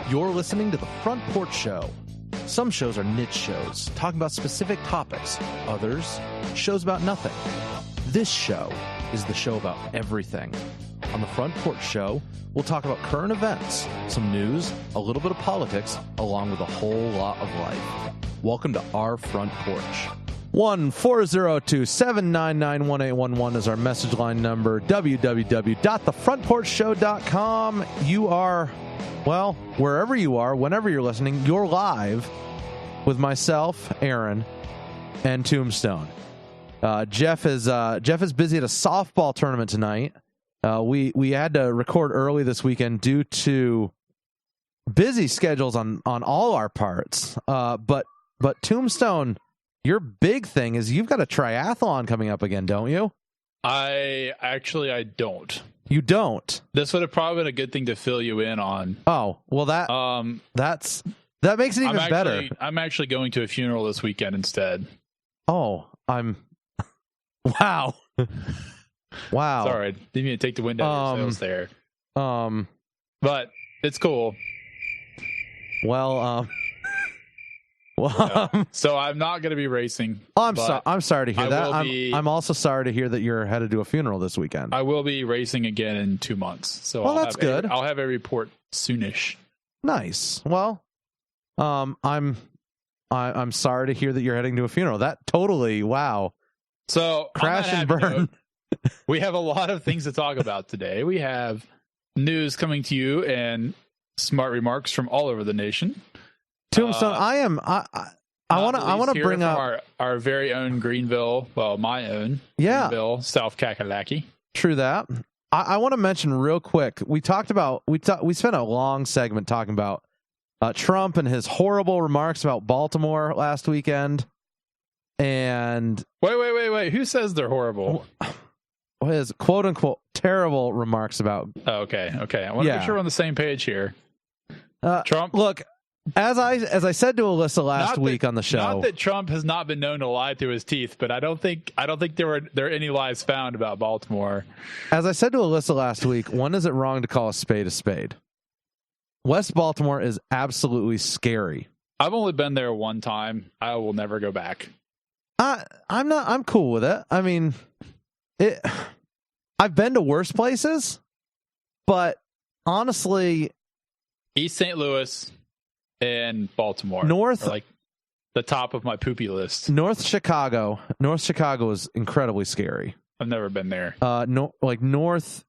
You're listening to The Front Porch Show. Some shows are niche shows, talking about specific topics. Others, shows about nothing. This show is the show about everything. On The Front Porch Show, we'll talk about current events, some news, a little bit of politics, along with a whole lot of life. Welcome to our Front Porch. 1-402-799-1811 is our message line number. www.thefrontporchshow.com. You are, well, wherever you are, whenever you're listening, you're live with myself, Aaron, and Tombstone. Jeff is busy at a softball tournament tonight. We had to record early this weekend due to busy schedules on all our parts. But Tombstone, your big thing is you've got a triathlon coming up again, don't you? I don't. You don't? This would have probably been a good thing to fill you in on. Oh, well, that makes it even better. I'm actually going to a funeral this weekend instead. Oh, wow. Wow. Sorry, didn't mean to take the wind out of your sails there. But it's cool. Well, so I'm not going to be racing. I'm sorry to hear that. I'm also sorry to hear that you're headed to a funeral this weekend. I will be racing again in 2 months. So that's good. I'll have a report soonish. Nice. Well, I'm sorry to hear that you're heading to a funeral. That totally, wow. So crash and burn. We have a lot of things to talk about today. We have news coming to you and smart remarks from all over the nation. Tombstone, I want to bring up our very own Greenville, well, my own Greenville, South Kakalaki. True that. I want to mention real quick. We spent a long segment talking about Trump and his horrible remarks about Baltimore last weekend. And wait, who says they're horrible? His quote unquote terrible remarks about. Oh, okay. I want to make sure we're on the same page here. Trump, look. As I said to Alyssa last week on the show, not that Trump has not been known to lie through his teeth, but I don't think there are any lies found about Baltimore. As I said to Alyssa last week, when is it wrong to call a spade a spade? West Baltimore is absolutely scary. I've only been there one time. I will never go back. I'm cool with it. I mean, I've been to worse places, but honestly, East St. Louis and Baltimore North, are like the top of my poopy list. North Chicago is incredibly scary. I've never been there. North.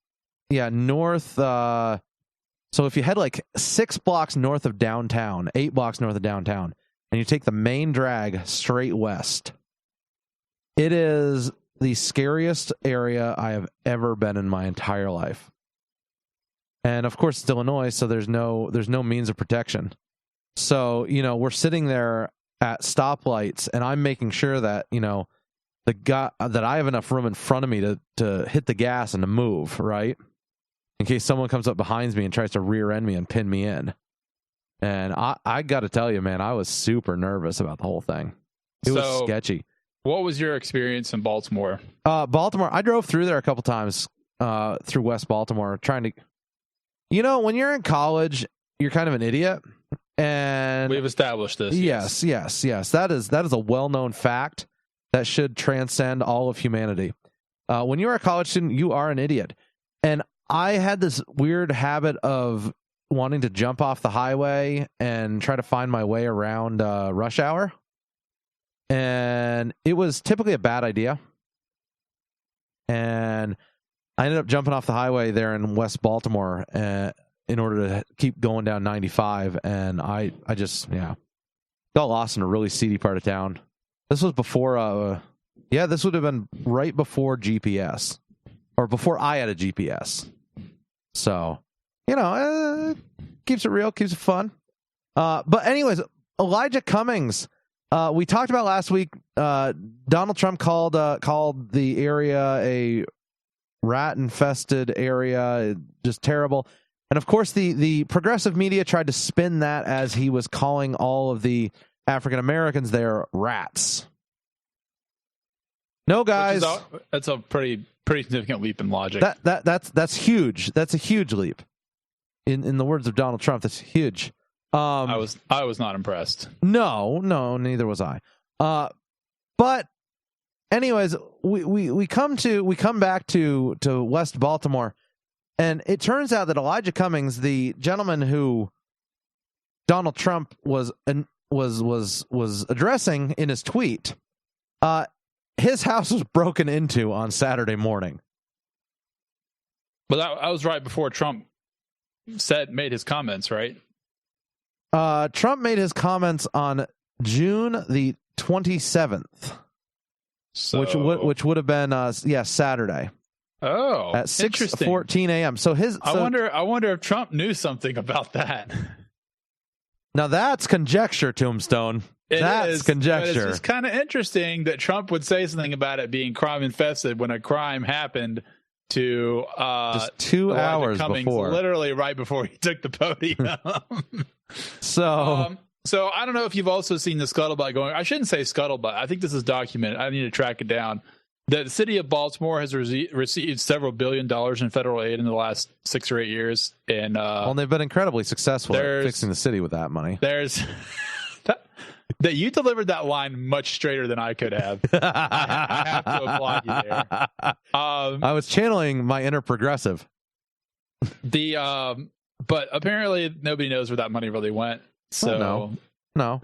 So if you head like 6 blocks north of downtown, 8 blocks north of downtown, and you take the main drag straight west, it is the scariest area I have ever been in my entire life. And of course, it's Illinois, so there's no means of protection. So, we're sitting there at stoplights, and I'm making sure that, that I have enough room in front of me to hit the gas and to move, right? In case someone comes up behind me and tries to rear end me and pin me in. And I got to tell you, man, I was super nervous about the whole thing. It was sketchy. What was your experience in Baltimore? Baltimore, I drove through there a couple times through West Baltimore trying to... when you're in college, you're kind of an idiot. And we've established this. Yes. That is a well-known fact that should transcend all of humanity. When you're a college student, you are an idiot. And I had this weird habit of wanting to jump off the highway and try to find my way around rush hour. And it was typically a bad idea. And I ended up jumping off the highway there in West Baltimore in order to keep going down 95, and I just got lost in a really seedy part of town. This was before, this would have been right before GPS, or before I had a GPS. So, keeps it real, keeps it fun. But anyways, Elijah Cummings, we talked about last week. Donald Trump called the area a rat-infested area, just terrible. And of course, the progressive media tried to spin that as he was calling all of the African Americans there rats. No, guys, that's a pretty significant leap in logic. That's huge. That's a huge leap. In the words of Donald Trump, that's huge. I was not impressed. No, neither was I. But anyways, we come back to West Baltimore, and it turns out that Elijah Cummings, the gentleman who Donald Trump was addressing in his tweet, his house was broken into on Saturday morning. But that was right before Trump made his comments, right? Trump made his comments on June the 27th, which would have been Saturday. Oh, at 6:14 a.m. So I wonder if Trump knew something about that. Now that's conjecture, Tombstone. That's conjecture. It's kind of interesting that Trump would say something about it being crime infested when a crime happened to just 2 hours Cummings, before, literally right before he took the podium. So I don't know if you've also seen the scuttlebutt going. I shouldn't say scuttlebutt. I think this is documented. I need to track it down. The city of Baltimore has received several $1 billion in federal aid in the last 6 or 8 years, and they've been incredibly successful at fixing the ccity with that money. There's that you delivered that line much straighter than I could have. I have to applaud you there. I was channeling my inner progressive. But apparently nobody knows where that money really went. So no.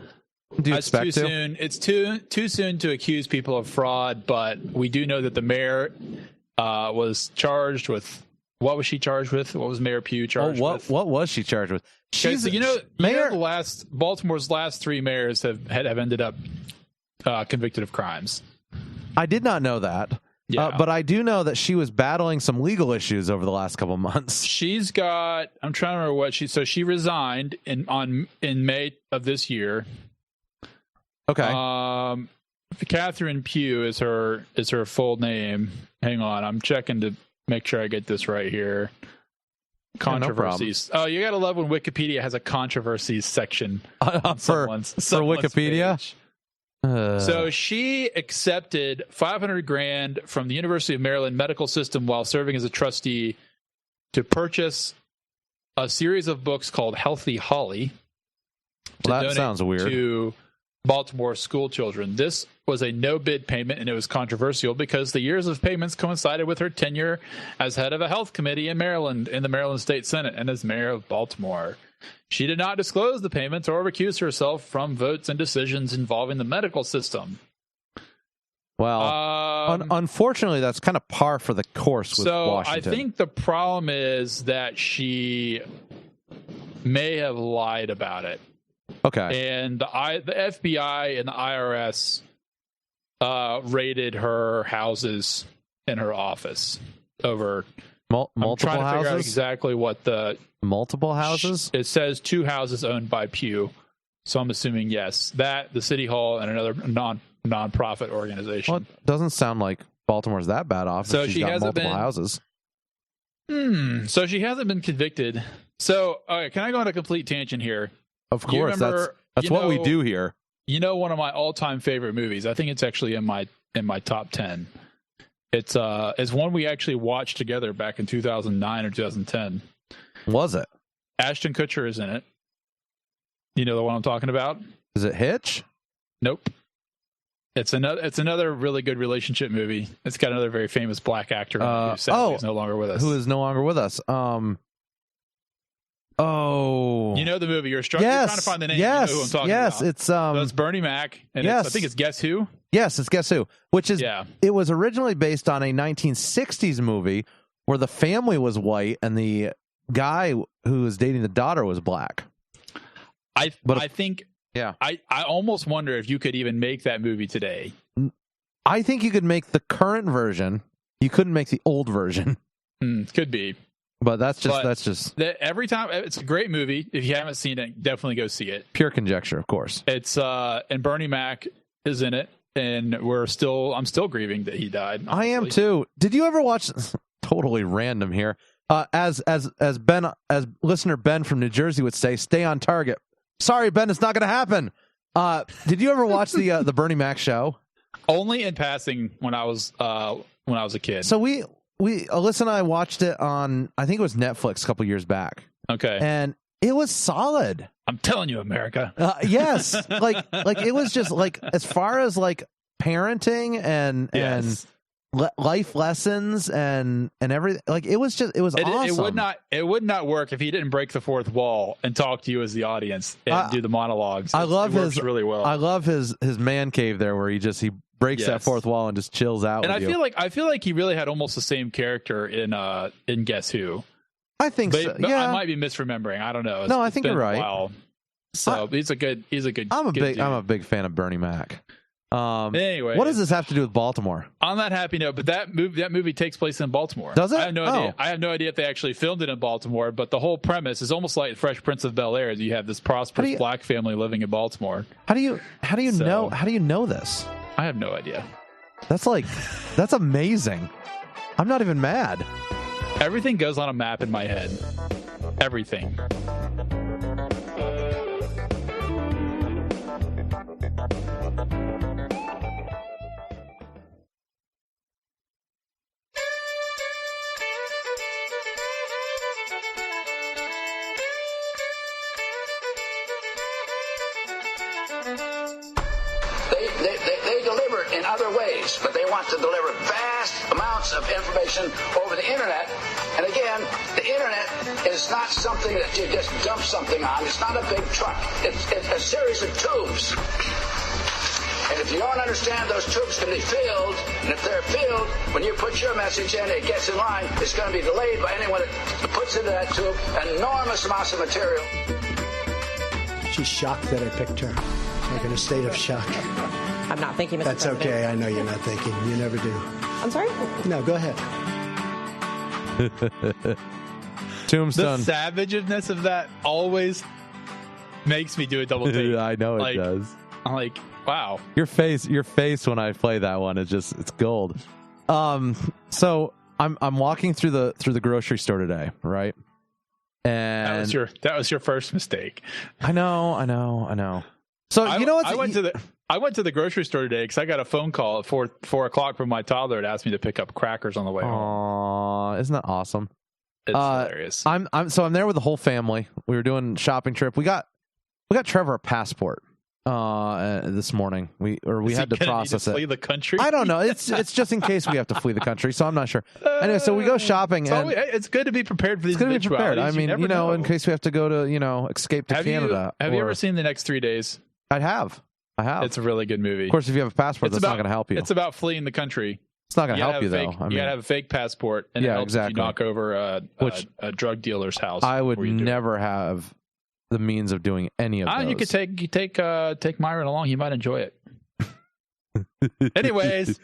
Do you expect to? Soon. It's too soon to accuse people of fraud, but we do know that the mayor was charged with. What was she charged with? What was Mayor Pugh charged with? What was she charged with? Baltimore's last 3 mayors have ended up convicted of crimes. I did not know that. Yeah. But I do know that she was battling some legal issues over the last couple of months. She's got. I'm trying to remember what she resigned in May of this year. Okay. Catherine Pugh is her full name. Hang on, I'm checking to make sure I get this right here. Controversies. No, you gotta love when Wikipedia has a controversies section for Wikipedia. So she accepted $500,000 from the University of Maryland medical system while serving as a trustee to purchase a series of books called Healthy Holly. Well, that sounds weird. To Baltimore school children. This was a no-bid payment, and it was controversial because the years of payments coincided with her tenure as head of a health committee in Maryland, in the Maryland State Senate, and as mayor of Baltimore. She did not disclose the payments or recuse herself from votes and decisions involving the medical system. Well, unfortunately, that's kind of par for the course with Washington. I think the problem is that she may have lied about it. Okay. And the FBI and the IRS raided her houses in her office over multiple trying to houses. Figure out exactly what the multiple houses. It says 2 houses owned by Pew, so I'm assuming yes, that the city hall and another non-profit organization. Well, it doesn't sound like Baltimore's that bad off. So she's got multiple houses. So she hasn't been convicted. So can I go on a complete tangent here? Of course, that's what we do here. You know, one of my all-time favorite movies. I think it's actually in my top 10. It's one we actually watched together back in 2009 or 2010. Was it? Ashton Kutcher is in it. You know the one I'm talking about? Is it Hitch? Nope. It's another really good relationship movie. It's got another very famous black actor who sadly is no longer with us. Who is no longer with us? Oh, you know the movie. You're struggling trying to find the name. Yes, you know who I'm talking about. It's so it's Bernie Mac, and I think it's Guess Who. Yes, it's Guess Who, which is It was originally based on a 1960s movie where the family was white and the guy who was dating the daughter was black. I think I almost wonder if you could even make that movie today. I think you could make the current version. You couldn't make the old version. Could be. But that's just every time. It's a great movie. If you haven't seen it, definitely go see it. Pure conjecture, of course. It's and Bernie Mac is in it, and I'm still grieving that he died. Honestly. I am too. Did you ever watch? Totally random here. As listener Ben from New Jersey would say, stay on target. Sorry, Ben, it's not going to happen. Did you ever watch the Bernie Mac show? Only in passing when I was a kid. So Alyssa and I watched it on, I think it was Netflix a couple years back. Okay. And it was solid. I'm telling you, America. Yes, like it was just like as far as like parenting and life lessons and everything. Like it was awesome. It would not work if he didn't break the fourth wall and talk to you as the audience and do the monologues. I love his really well. I love his man cave there where he breaks that fourth wall and just chills out. And I feel like he really had almost the same character in Guess Who. I think so. But yeah, I might be misremembering. I don't know. No, I think you're right. So he's a good. I'm dude. a big fan of Bernie Mac. Anyway, what does this have to do with Baltimore? On that happy note, but that movie takes place in Baltimore. Does it? I have no idea. I have no idea if they actually filmed it in Baltimore, but the whole premise is almost like Fresh Prince of Bel-Air. You have this prosperous black family living in Baltimore. How do you know this? I have no idea. That's amazing. I'm not even mad. Everything goes on a map in my head. Everything. They deliver in other ways, but they want to deliver vast amounts of information over the internet. And again, the internet is not something that you just dump something on. It's not a big truck. It's a series of tubes. And if you don't understand, those tubes can be filled, and if they're filled, when you put your message in, it gets in line, it's going to be delayed by anyone that puts into that tube enormous amounts of material. She's shocked that I picked her. Like in a state of shock. I'm not thinking, Mr. That's President. okay. I know you're not thinking. You never do. I'm sorry? No, go ahead. Tombstone. The savageness of that always makes me do a double take. I know it does. I'm like, wow. Your face when I play that one is just, it's gold. So I'm walking through the grocery store today, right? And that was your first mistake. I know. So you know what? I went to the grocery store today because I got a phone call at 4 o'clock from my toddler and asked me to pick up crackers on the way home. Aww, isn't that awesome? It's hilarious. I'm there with the whole family. We were doing a shopping trip. We got Trevor a passport this morning. We had to process it. Flee the country? I don't know. It's just in case we have to flee the country, so I'm not sure. Anyway, so we go shopping. It's good to be prepared for these. It's good to be prepared. I mean, know. in case we have to go to escape to Canada. Have you ever seen The Next 3 Days? I have. It's a really good movie. Of course, if you have a passport, that's not going to help you. It's about fleeing the country. It's not going to help you, though. You got to have a fake passport, and it helps if you knock over a drug dealer's house. I would never have the means of doing any of those. You could take Myron along. He might enjoy it. Anyways,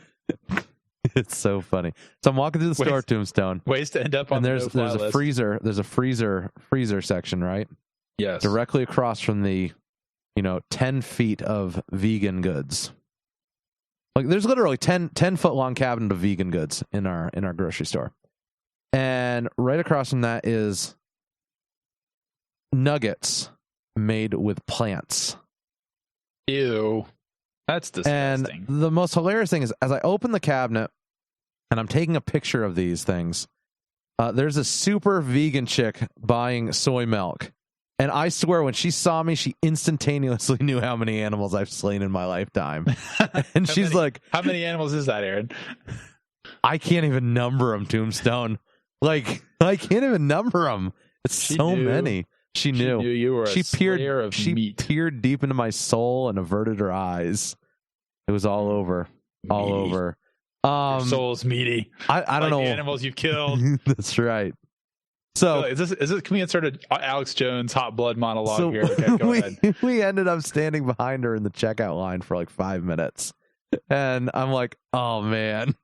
it's so funny. So I'm walking through the store, Tombstone. Ways to end up on there's a freezer. There's a freezer section, right? Yes. Directly across from the 10 feet of vegan goods. Like there's literally 10 foot long cabinet of vegan goods in our grocery store. And right across from that is nuggets made with plants. Ew. That's disgusting. And the most hilarious thing is as I open the cabinet and I'm taking a picture of these things, there's a super vegan chick buying soy milk. And I swear, when she saw me, she instantaneously knew how many animals I've slain in my lifetime. And she's like, how many animals is that, Aaron? I can't even number them, Tombstone. Like, I can't even number them. It's so many. She knew. You were she a slayer of meat. peered deep into my soul and averted her eyes. It was all over. All over. Your soul's meaty. I don't know. The animals you've killed. That's right. So is this? Can we insert an Alex Jones hot blood monologue here? Okay, go ahead. We ended up standing behind her in the checkout line for like 5 minutes, and I'm like, "Oh man!"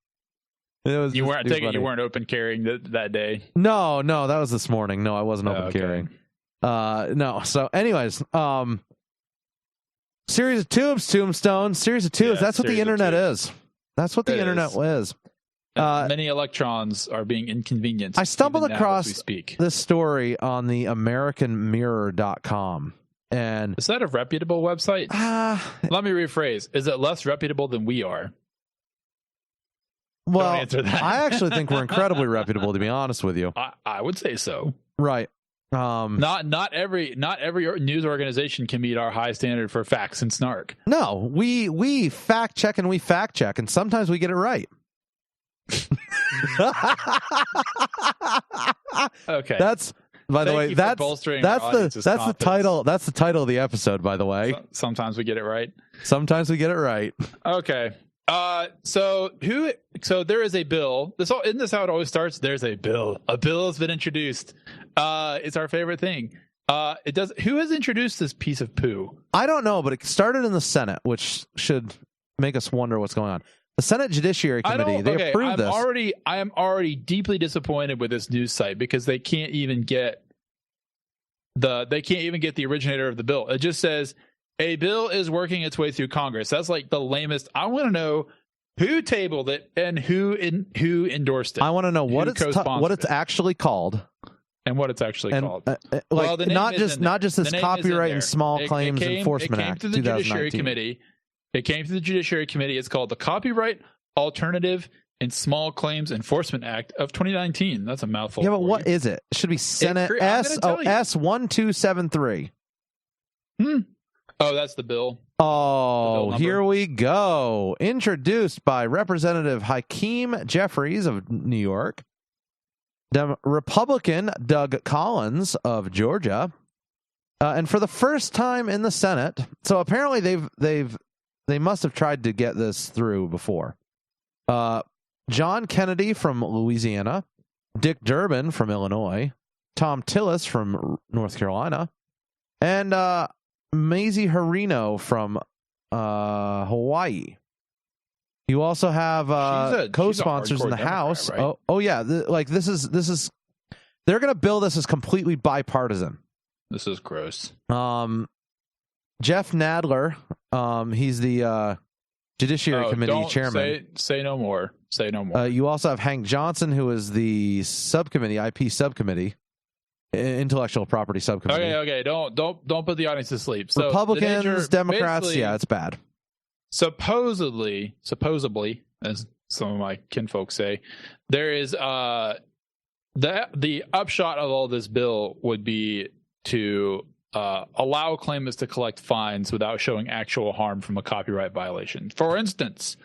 It was. You weren't open carrying that day. No, that was this morning. No, I wasn't open carrying. No. So, anyways, series of tubes, Tombstone. Series of tubes. That's what the internet is. That's what the internet is. Many electrons are being inconvenienced. I stumbled across this story on the AmericanMirror.com. And is that a reputable website? Let me rephrase. Is it less reputable than we are? Well, I actually think we're incredibly reputable, to be honest with you. I would say so. Right. Not every news organization can meet our high standard for facts and snark. No, we fact check and sometimes we get it right. Okay. That's by the way, that's the title. That's the title of the episode, by the way. Sometimes we get it right. Sometimes we get it right. Okay. So there is a bill. Isn't this how it always starts? There's a bill. A bill has been introduced. It's our favorite thing. Who has introduced this piece of poo? I don't know, but it started in the Senate, which should make us wonder what's going on. The Senate Judiciary Committee, they approved this. I am already deeply disappointed with this news site because they can't even get the originator of the bill. It just says a bill is working its way through Congress. That's like the lamest. I want to know who tabled it and who endorsed it. I want to know what it's actually called. And what it's actually called. Not just this Copyright and Small Claims Enforcement Act 2019. It came through the Judiciary Committee. It's called the Copyright Alternative and Small Claims Enforcement Act of 2019. That's a mouthful. Yeah, but what is it? It should be Senate S1273. Oh, that's the bill. Oh, here we go. Introduced by Representative Hakeem Jeffries of New York, Republican Doug Collins of Georgia, and for the first time in the Senate. So apparently they must have tried to get this through before. John Kennedy from Louisiana, Dick Durbin from Illinois, Tom Tillis from North Carolina, and Mazie Harino from Hawaii. You also have co-sponsors in the House. Right? Oh yeah, this is they're going to bill this as completely bipartisan. This is gross. Jeff Nadler, he's the Judiciary Committee chairman. Say no more. Say no more. You also have Hank Johnson, who is the subcommittee, IP subcommittee, intellectual property subcommittee. Okay. Don't put the audience to sleep. So Republicans, Democrats, yeah, it's bad. Supposedly, as some of my kinfolk say, there is the upshot of all this bill would be to allow claimants to collect fines without showing actual harm from a copyright violation. For instance,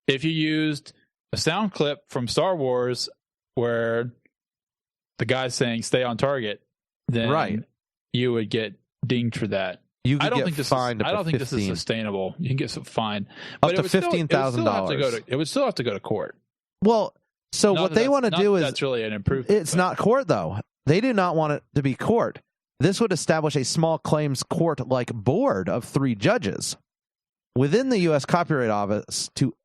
if you used a sound clip from Star Wars where the guy's saying "stay on target," then you would get dinged for that. I don't think this is sustainable. You can get some fine up to $15,000. It would still have to go to court. Well, so what they want to do is that's really an improvement. It's not court though. They do not want it to be court. This would establish a small claims court-like board of 3 judges within the U.S. Copyright Office to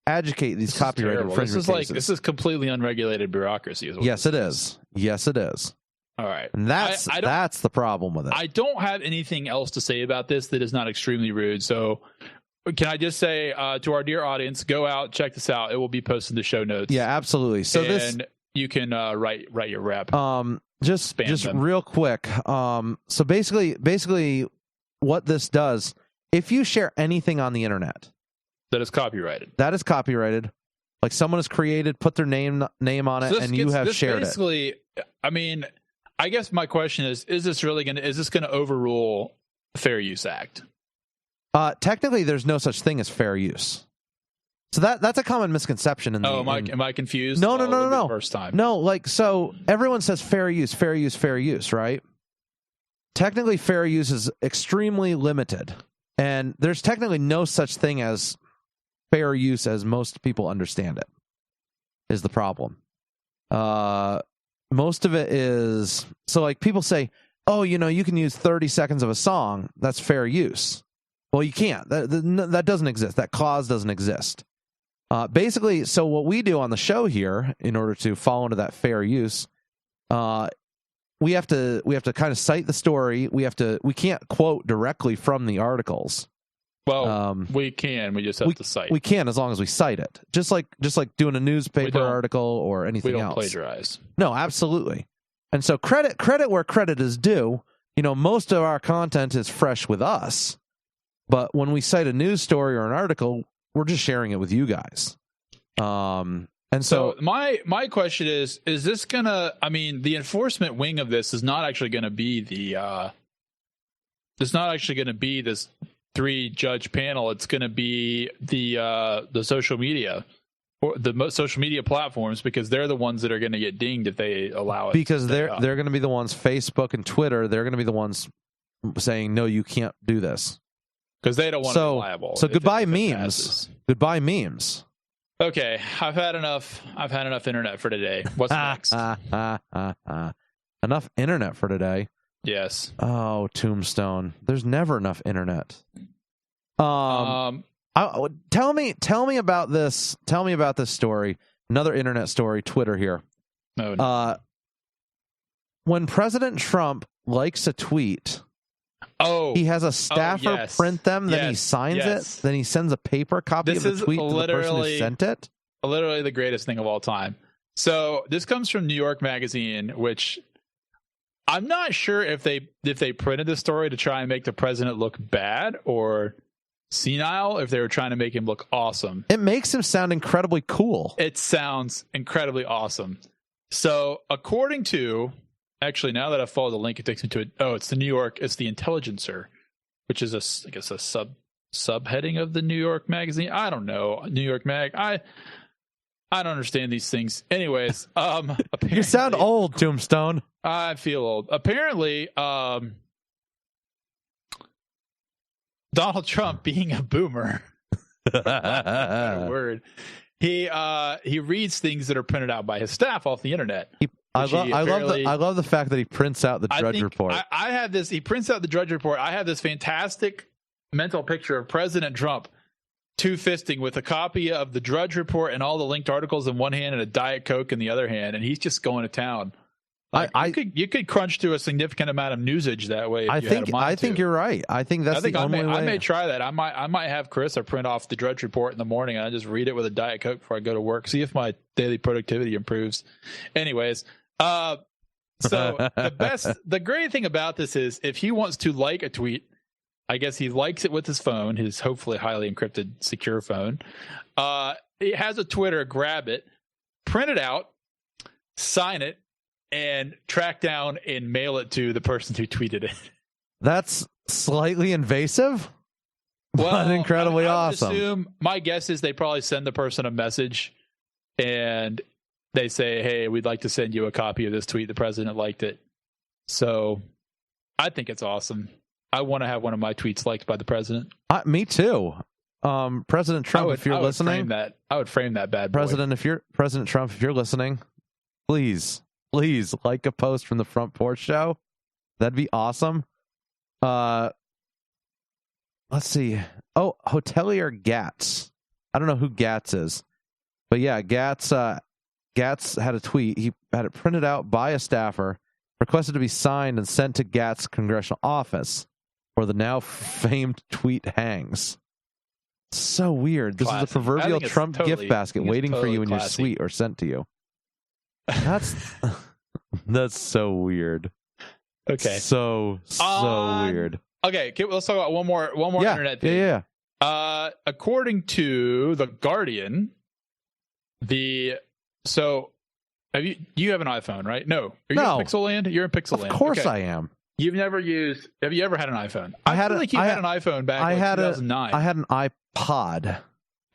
adjudicate these copyright infringement cases. This is completely unregulated bureaucracy. Yes, it is. Yes, it is. All right. And that's the problem with it. I don't have anything else to say about this that is not extremely rude. So can I just say to our dear audience, go out, check this out. It will be posted in the show notes. Yeah, absolutely. So you can write your rep. Just real quick. So basically what this does, if you share anything on the internet that is copyrighted, like someone has created, put their name on it, and you have shared it. I mean, I guess my question is this going to overrule the Fair Use Act? Technically, there's no such thing as fair use. So that's a common misconception. Am I confused? No. First time. No, so everyone says fair use, right? Technically, fair use is extremely limited, and there's technically no such thing as fair use as most people understand it. Is the problem? Most of it is like people say, "Oh, you can use 30 seconds of a song. That's fair use." Well, you can't. That doesn't exist. That clause doesn't exist. Basically, so what we do on the show here, in order to fall into that fair use, we have to kind of cite the story. We can't quote directly from the articles. Well, we can. We just have to cite. We can as long as we cite it. Just like doing a newspaper article or anything else. We don't plagiarize. No, absolutely. And so credit where credit is due. Most of our content is fresh with us, but when we cite a news story or an article, we're just sharing it with you guys. And so my question is this gonna? I mean, the enforcement wing of this is not actually going to be it's not actually going to be this 3-judge panel. It's going to be the social media or the social media platforms, because they're the ones that are going to get dinged if they allow it. Because they're going to be the ones, Facebook and Twitter, they're going to be the ones saying, no, you can't do this. Because they don't want to be liable. So goodbye memes. Goodbye memes. Okay, I've had enough internet for today. What's next? Enough internet for today. Yes. Oh, Tombstone. There's never enough internet. Tell me about this. Tell me about this story. Another internet story. Twitter here. No. When President Trump likes a tweet, he has a staffer print them. Then he signs it. Then he sends a paper copy of the tweet to the person who sent it. Literally the greatest thing of all time. So this comes from New York Magazine, which I'm not sure if they printed this story to try and make the president look bad or senile, if they were trying to make him look awesome. It makes him sound incredibly cool. It sounds incredibly awesome. So according to, actually, now that I follow the link, it takes me to it. Oh, it's the Intelligencer, which is I guess a subheading of the New York Magazine. I don't know. New York Mag. I don't understand these things. Anyways, you sound old, Tombstone. I feel old. Apparently, Donald Trump, being a boomer, word, he reads things that are printed out by his staff off the internet. I love the fact that he prints out the Drudge Report. I have this. He prints out the Drudge Report. I have this fantastic mental picture of President Trump two-fisting with a copy of the Drudge Report and all the linked articles in one hand and a Diet Coke in the other hand, and he's just going to town. You could crunch through a significant amount of newsage that way. I think you're right. I think that's the only way. I may try that. I might have Carissa print off the Drudge Report in the morning, and I just read it with a Diet Coke before I go to work. See if my daily productivity improves. Anyways, so the great thing about this is if he wants to like a tweet, I guess he likes it with his phone, his hopefully highly encrypted, secure phone. He has a Twitter, grab it, print it out, sign it, and track down and mail it to the person who tweeted it. That's slightly invasive, but incredibly awesome. My guess is they probably send the person a message and they say, hey, we'd like to send you a copy of this tweet. The president liked it. So I think it's awesome. I want to have one of my tweets liked by the president. Me too. President Trump, if you're listening, I would frame that bad boy. President Trump, if you're listening, please like a post from the Front Porch Show. That'd be awesome. Let's see. Oh, hotelier Gatz. I don't know who Gatz is, but yeah, Gatz had a tweet. He had it printed out by a staffer, requested to be signed and sent to Gatz's congressional office, where the now famed tweet hangs. So weird. This is the proverbial Trump gift basket waiting for you in your suite or sent to you. That's so weird. Okay. So weird. Okay, let's talk about one more internet thing. Yeah. According to The Guardian, you have an iPhone, right? No. Are you in Pixel Land? You're in Pixel Land. Of course I am. Have you ever had an iPhone? I had an iPhone back in 2009. I had an iPod.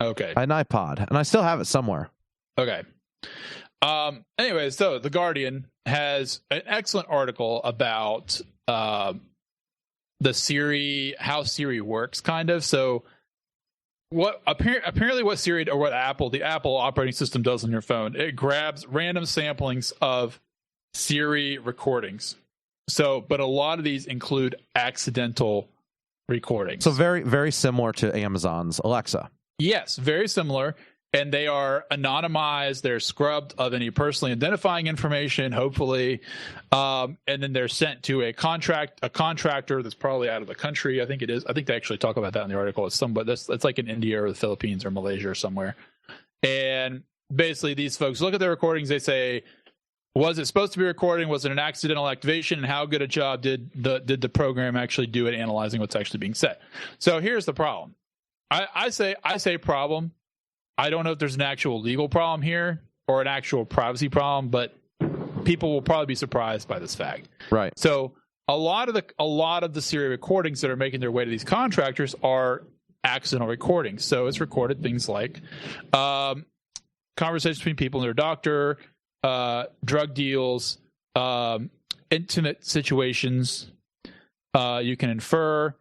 Okay. I had an iPod, and I still have it somewhere. Okay. Anyway, so The Guardian has an excellent article about how Siri works, kind of. So apparently what Siri or what the Apple operating system does on your phone, it grabs random samplings of Siri recordings. So, but a lot of these include accidental recordings. So very, very similar to Amazon's Alexa. Yes, very similar. And they are anonymized. They're scrubbed of any personally identifying information, hopefully. And then they're sent to a contractor that's probably out of the country. I think it is. I think they actually talk about that in the article. It's like in India or the Philippines or Malaysia or somewhere. And basically these folks look at the recordings. They say, was it supposed to be recording? Was it an accidental activation? And how good a job did the program actually do at analyzing what's actually being said? So here's the problem. I say problem. I don't know if there's an actual legal problem here or an actual privacy problem, but people will probably be surprised by this fact. Right. So a lot of the serial recordings that are making their way to these contractors are accidental recordings. So it's recorded things like conversations between people and their doctor, drug deals, intimate situations, you can infer,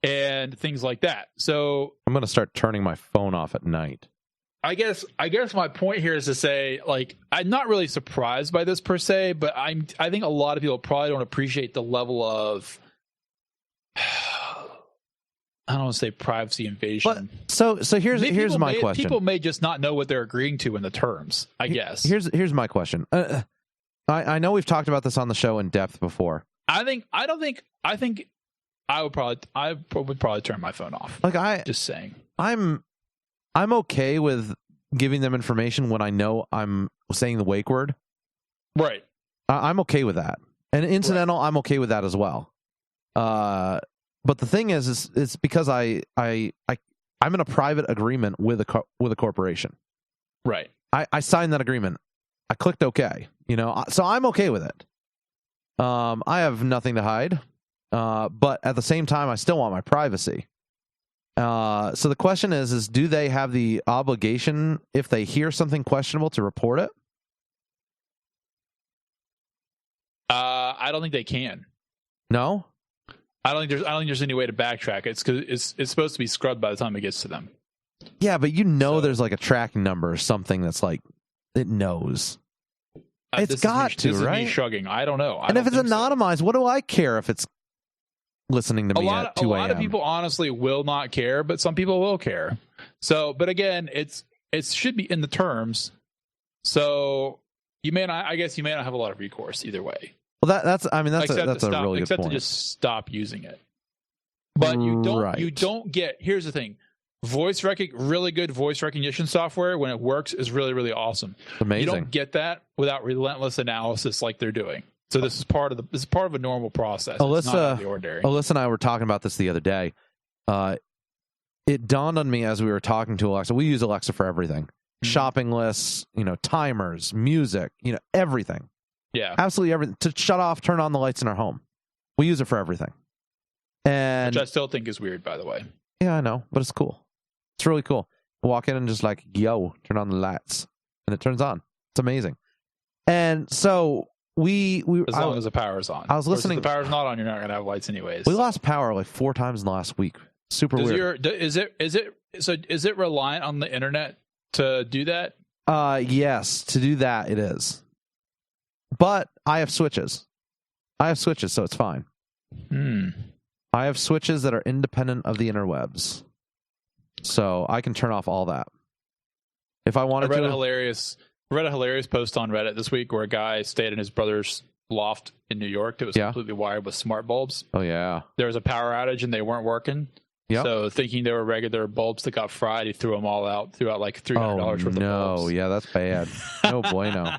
and things like that. So I'm going to start turning my phone off at night. I guess my point here is to say, like, I'm not really surprised by this per se, but I think a lot of people probably don't appreciate the level of, I don't want to say privacy invasion. But, so here's my question. People may just not know what they're agreeing to in the terms, I guess. Here's my question. I know we've talked about this on the show in depth before. I think I would probably turn my phone off. Like just saying. I'm okay with giving them information when I know I'm saying the wake word. Right. I'm okay with that. And incidental, right. I'm okay with that as well. But the thing is it's because I'm in a private agreement with a corporation. Right. I signed that agreement. I clicked OK. So I'm okay with it. I have nothing to hide. But at the same time, I still want my privacy. So the question is do they have the obligation, if they hear something questionable, to report it? I don't think they can. No? I don't think there's any way to backtrack. It's because it's supposed to be scrubbed by the time it gets to them. Yeah, but there's like a tracking number or something that's like it knows. It's got to, this right? Is me shrugging. I don't know. And if it's anonymized, what do I care if it's listening to me at 2 a.m.? A lot of people honestly will not care, but some people will care. So, but again, it should be in the terms. So you may not have a lot of recourse either way. Well, that's a really good point. Except to just stop using it. But you don't get. Here's the thing: really good voice recognition software, when it works, is really, really awesome. Amazing. You don't get that without relentless analysis like they're doing. So this is part of a normal process. It's not out of the ordinary. Alyssa and I were talking about this the other day. It dawned on me as we were talking to Alexa. We use Alexa for everything: shopping lists, timers, music, everything. Yeah, absolutely everything. To shut off, turn on the lights in our home. We use it for everything. And which I still think is weird, by the way. Yeah, I know, but it's cool. It's really cool. Walk in and just like, yo, turn on the lights, and it turns on. It's amazing. And so we as long as the power's on. I was listening. If the power's not on, you're not gonna have lights anyways. We lost power like 4 times in the last week. Super weird. Is it reliant on the internet to do that? Yes, to do that it is. But I have switches, so it's fine. I have switches that are independent of the interwebs, so I can turn off all that if I wanted to. I read a hilarious post on Reddit this week where a guy stayed in his brother's loft in New York that was completely wired with smart bulbs. Oh yeah. There was a power outage and they weren't working. Yep. So thinking they were regular bulbs that got fried, he threw them all out. Threw out like $300 worth of bulbs. No, yeah, that's bad. No bueno.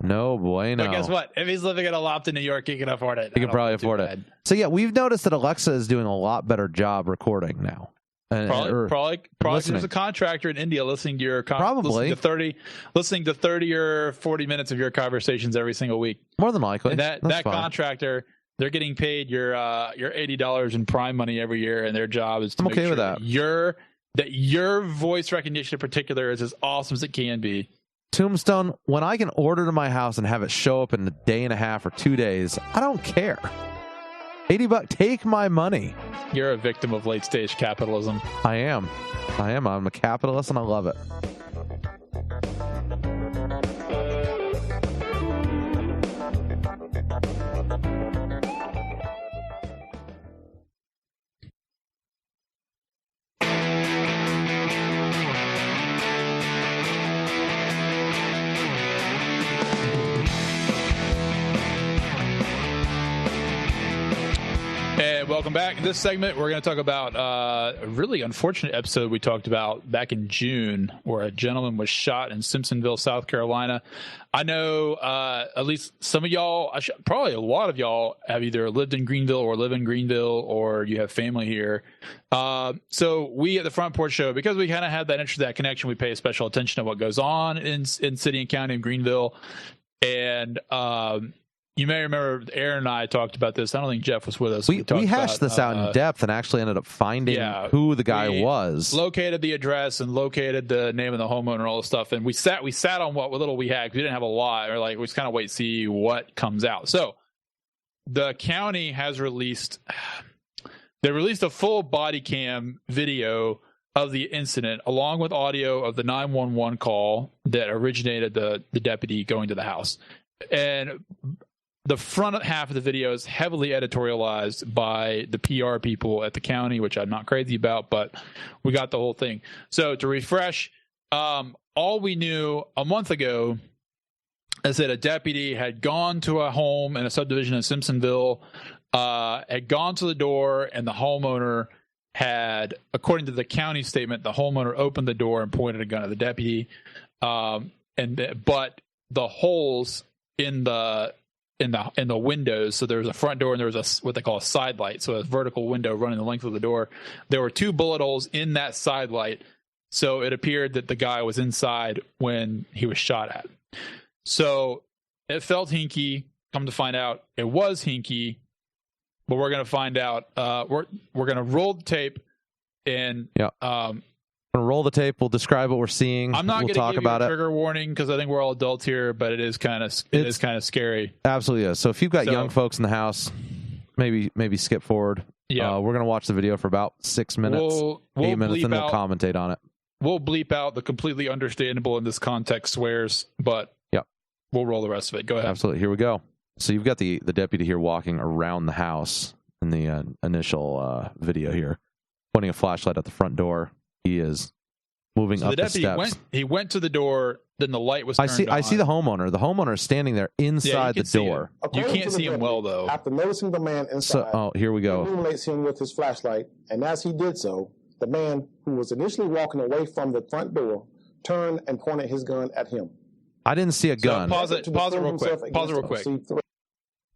No bueno. But guess what? If he's living in a loft in New York, he can afford it. He can probably afford it. So yeah, we've noticed that Alexa is doing a lot better job recording now. Probably there's a contractor in India listening to your listening to 30 or 40 minutes of your conversations every single week. More than likely. And that contractor, they're getting paid your $80 in Prime money every year, and their job is to make sure that your voice recognition in particular is as awesome as it can be. Tombstone, when I can order to my house and have it show up in a day and a half or 2 days, I don't care. $80, take my money. You're a victim of late stage capitalism. I am. I'm a capitalist and I love it. And welcome back. In this segment, we're going to talk about a really unfortunate episode we talked about back in June where a gentleman was shot in Simpsonville, South Carolina. I know at least some of y'all, probably a lot of y'all, have either lived in Greenville or live in Greenville or you have family here. So we at the Front Porch Show, because we kind of have that interest, that connection, we pay special attention to what goes on in city and county of Greenville. And you may remember Aaron and I talked about this. I don't think Jeff was with us. We hashed this out in depth and actually ended up finding who the guy was. Located the address and located the name of the homeowner and all this stuff. And we sat on what little we had. We didn't have a lot. Or we just kind of wait to see what comes out. So the county has released a full body cam video of the incident, along with audio of the 911 call that originated the deputy going to the house. And the front half of the video is heavily editorialized by the PR people at the county, which I'm not crazy about, but we got the whole thing. So to refresh, all we knew a month ago is that a deputy had gone to a home in a subdivision in Simpsonville, had gone to the door, and the homeowner had, according to the county statement, the homeowner opened the door and pointed a gun at the deputy. But the holes in the windows, so there was a front door and there was what they call a side light, so a vertical window running the length of the door. There were 2 bullet holes in that side light, so it appeared that the guy was inside when he was shot at. So it felt hinky. Come to find out, it was hinky. But we're going to find out. We're going to roll the tape and We're gonna roll the tape. We'll describe what we're seeing. I'm not we'll going to give you a it. trigger warning because I think we're all adults here, but it is kind of scary. Absolutely is. So if you've got young folks in the house, maybe skip forward. Yeah, we're gonna watch the video for about 6 minutes, 8 minutes, and we'll commentate on it. We'll bleep out the completely understandable in this context swears, but we'll roll the rest of it. Go ahead. Absolutely. Here we go. So you've got the deputy here walking around the house in the initial video here, pointing a flashlight at the front door. He is moving up the steps. He went to the door, then the light was turned on. I see the homeowner. The homeowner is standing there inside the door. You can't see him well, though. After noticing the man inside, here we go. He illuminates him with his flashlight, and as he did so, the man, who was initially walking away from the front door, turned and pointed his gun at him. I didn't see a gun. Pause it real quick.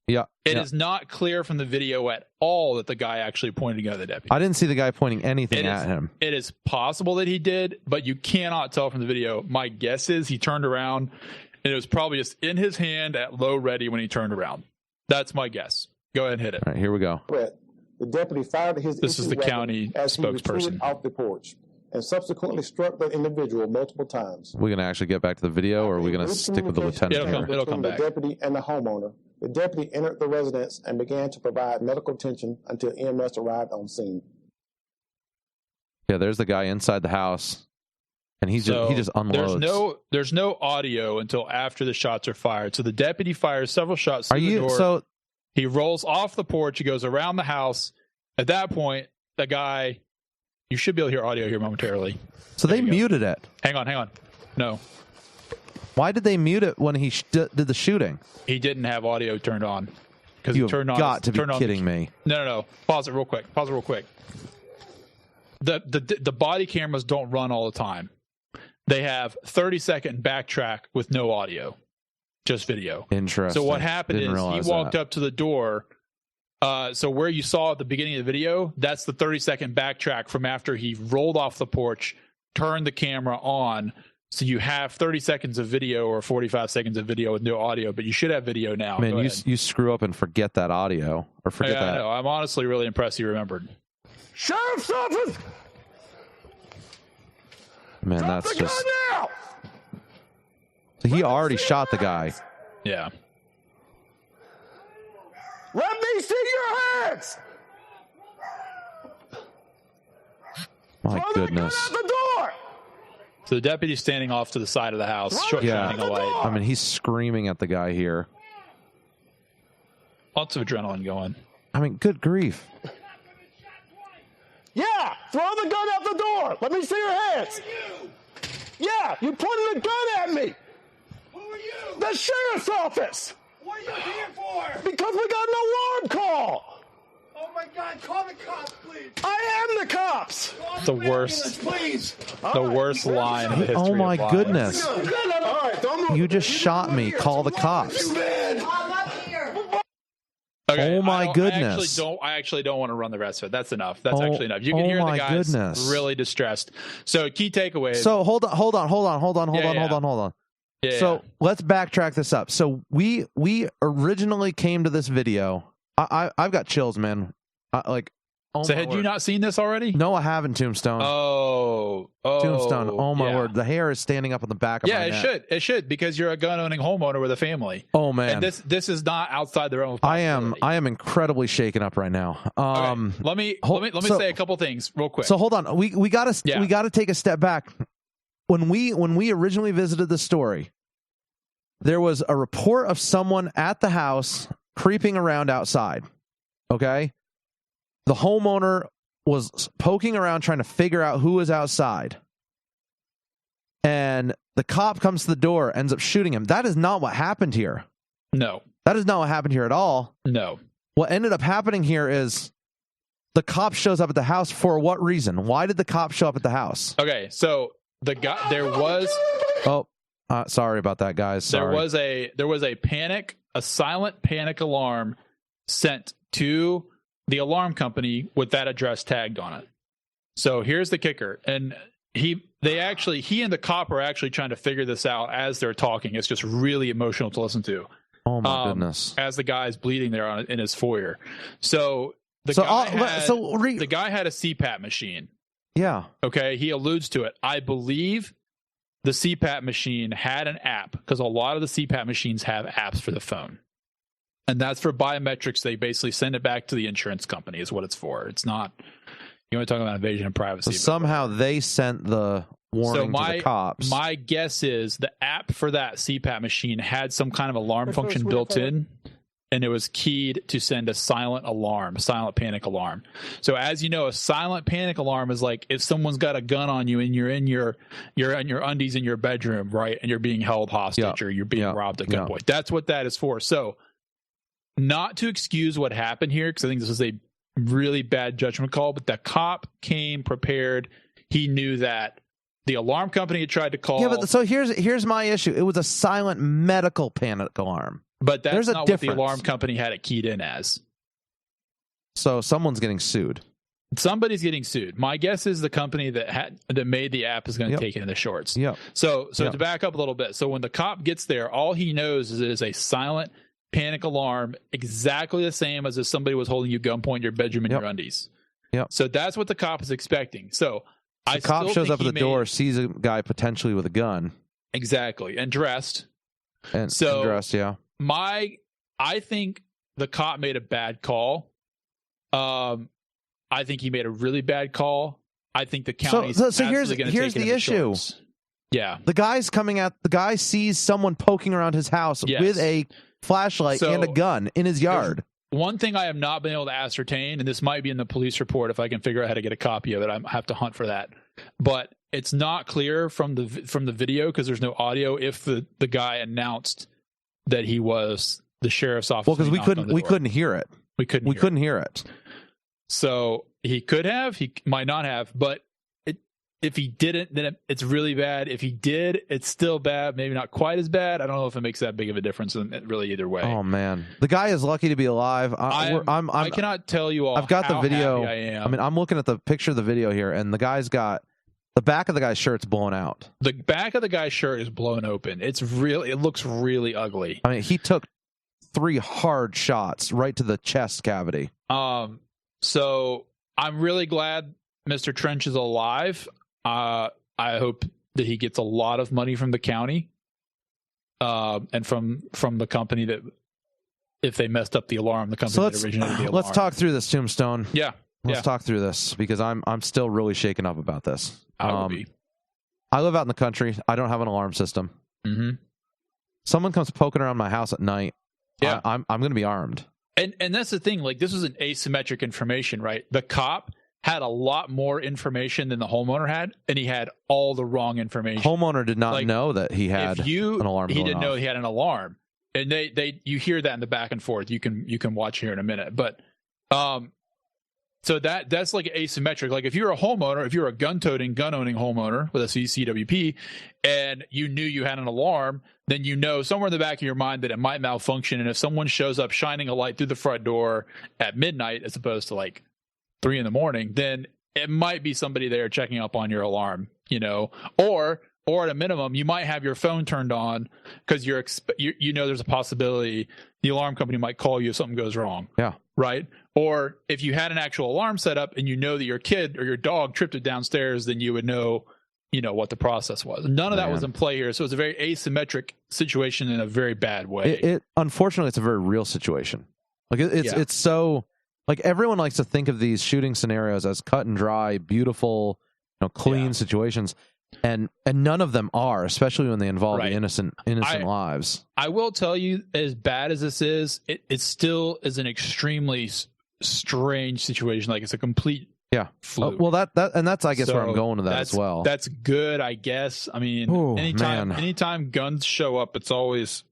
Yeah. It is not clear from the video at all that the guy actually pointed a gun at the deputy. I didn't see the guy pointing anything at him. It is possible that he did, but you cannot tell from the video. My guess is he turned around, and it was probably just in his hand at low ready when he turned around. That's my guess. Go ahead and hit it. All right, here we go. The deputy fired his This is the county spokesperson. Off the porch and subsequently struck the individual multiple times. We're going to actually get back to the video, or are we going to stick with the lieutenant? It'll come back. The deputy and the homeowner. The deputy entered the residence and began to provide medical attention until EMS arrived on scene. Yeah, there's the guy inside the house, and he just unloads. There's no audio until after the shots are fired. So the deputy fires several shots through the door. He rolls off the porch. He goes around the house. At that point, the guy, you should be able to hear audio here momentarily. So they muted it. Hang on. No. Why did they mute it when he did the shooting? He didn't have audio turned on. You've got to be kidding me. No. Pause it real quick. The body cameras don't run all the time. They have 30-second backtrack with no audio, just video. Interesting. So what happened is he walked up to the door. So where you saw at the beginning of the video, that's the 30-second backtrack from after he rolled off the porch, turned the camera on. So you have 30 seconds of video or 45 seconds of video with no audio, but you should have video now. Man, you screw up and forget that audio or forget that. I know. I'm honestly really impressed you remembered. Sheriff's office! Man, that's just... So he already shot the guy. Yeah. Let me see your hands! My goodness. The door! So the deputy's standing off to the side of the house, shining a light. I mean, he's screaming at the guy here. Lots of adrenaline going. I mean, good grief. Yeah, throw the gun out the door. Let me see your hands. Yeah, you pointed a gun at me. Who are you? The sheriff's office. What are you here for? Because we got an alarm call. Oh my God, call the cops, please. I am the cops. The worst. Please. The worst line in the history Oh my of lines. goodness! All right, don't move. You just shot me. Call the cops. Okay, Oh my goodness! I actually don't want to run the rest of it. That's enough. That's actually enough. You can hear the guys really distressed. So key takeaways. So hold on. Yeah, So let's backtrack this up. So we originally came to this video. I've got chills, man. So had you not seen this already? No, I haven't. Tombstone. Tombstone. Oh my word, the hair is standing up on the back of my neck. It should because you're a gun-owning homeowner with a family. Oh man, and this is not outside their own. I am incredibly shaken up right now. Okay. Let me say a couple things real quick. So hold on, we gotta take a step back. When we originally visited the story, there was a report of someone at the house creeping around outside. Okay. The homeowner was poking around trying to figure out who was outside. And the cop comes to the door, ends up shooting him. That is not what happened here. No. That is not what happened here at all. No. What ended up happening here is the cop shows up at the house for what reason? Why did the cop show up at the house? Okay, so the guy there was sorry about that, guys. Sorry. There was a silent panic alarm sent to the alarm company with that address tagged on it. So here's the kicker. And he and the cop are actually trying to figure this out as they're talking. It's just really emotional to listen to. Oh my goodness. As the guy's bleeding there in his foyer. So the guy had a CPAP machine. Yeah. Okay. He alludes to it. I believe the CPAP machine had an app because a lot of the CPAP machines have apps for the phone. And that's for biometrics. They basically send it back to the insurance company is what it's for. It's not, you want to talk about invasion of privacy. So somehow they sent the warning to the cops. My guess is the app for that CPAP machine had some kind of alarm function built in, and it was keyed to send a silent panic alarm. So as you know, a silent panic alarm is like if someone's got a gun on you and you're in your undies in your bedroom, right? And you're being held hostage or you're being robbed at gunpoint. That's what that is for. So not to excuse what happened here, because I think this is a really bad judgment call, but the cop came prepared. He knew that the alarm company had tried to call. Yeah, but so here's my issue. It was a silent medical panic alarm. But that's not what the alarm company had it keyed in as. So someone's getting sued. Somebody's getting sued. My guess is the company that made the app is going to take it in the shorts. Yeah. So to back up a little bit. So when the cop gets there, all he knows is it is a silent panic alarm, exactly the same as if somebody was holding you gunpoint in your bedroom in your undies. Yep. So that's what the cop is expecting. So the cop shows up at the door, sees a guy potentially with a gun. Exactly. And dressed. And dressed, yeah. I think the cop made a bad call. I think he made a really bad call. I think the county. So here's the issue. Yeah. The guy sees someone poking around his house with a flashlight and a gun in his yard. One thing I have not been able to ascertain, and this might be in the police report if I can figure out how to get a copy of it, I have to hunt for that. But it's not clear from the video because there's no audio if the guy announced that he was the sheriff's officer. Well, because we couldn't hear it. We couldn't hear it. So he could have, he might not have, but if he didn't, then it's really bad. If he did, it's still bad. Maybe not quite as bad. I don't know if it makes that big of a difference really either way. Oh man, the guy is lucky to be alive. I cannot tell you all. I've got the video. I am. I mean, I'm looking at the picture of the video here, and the guy's got the back of the guy's shirt's blown out. The back of the guy's shirt is blown open. It looks really ugly. I mean, he took 3 hard shots right to the chest cavity. So I'm really glad Mr. Trench is alive. I hope that he gets a lot of money from the county, and from the company that, if they messed up the alarm, the company that originated the alarm. Let's talk through this, Tombstone. Yeah. Let's talk through this because I'm still really shaken up about this. I live out in the country. I don't have an alarm system. Mm-hmm. Someone comes poking around my house at night. Yeah. I'm going to be armed. And that's the thing. Like, this was an asymmetric information, right? The cop had a lot more information than the homeowner had, and he had all the wrong information. Homeowner did not know that he had an alarm. He didn't know he had an alarm, and you hear that in the back and forth. You can watch here in a minute, but So that's like asymmetric. Like if you're a homeowner, if you're a gun-toting, gun-owning homeowner with a CWP, and you knew you had an alarm, then you know somewhere in the back of your mind that it might malfunction. And if someone shows up shining a light through the front door at midnight as opposed to like 3 a.m, then it might be somebody there checking up on your alarm, or at a minimum, you might have your phone turned on because you know there's a possibility the alarm company might call you if something goes wrong. Yeah. Right. Or if you had an actual alarm set up and you know that your kid or your dog tripped it downstairs, then you would know, what the process was. None of that was in play here. So it's a very asymmetric situation in a very bad way. Unfortunately, it's a very real situation. Like it's so like everyone likes to think of these shooting scenarios as cut and dry, beautiful, clean situations. And none of them are, especially when they involve the innocent lives. I will tell you, as bad as this is, it still is an extremely strange situation. Like it's a complete fluke. Well, that's I guess where I'm going with that as well. That's good, I guess. I mean, anytime guns show up, it's always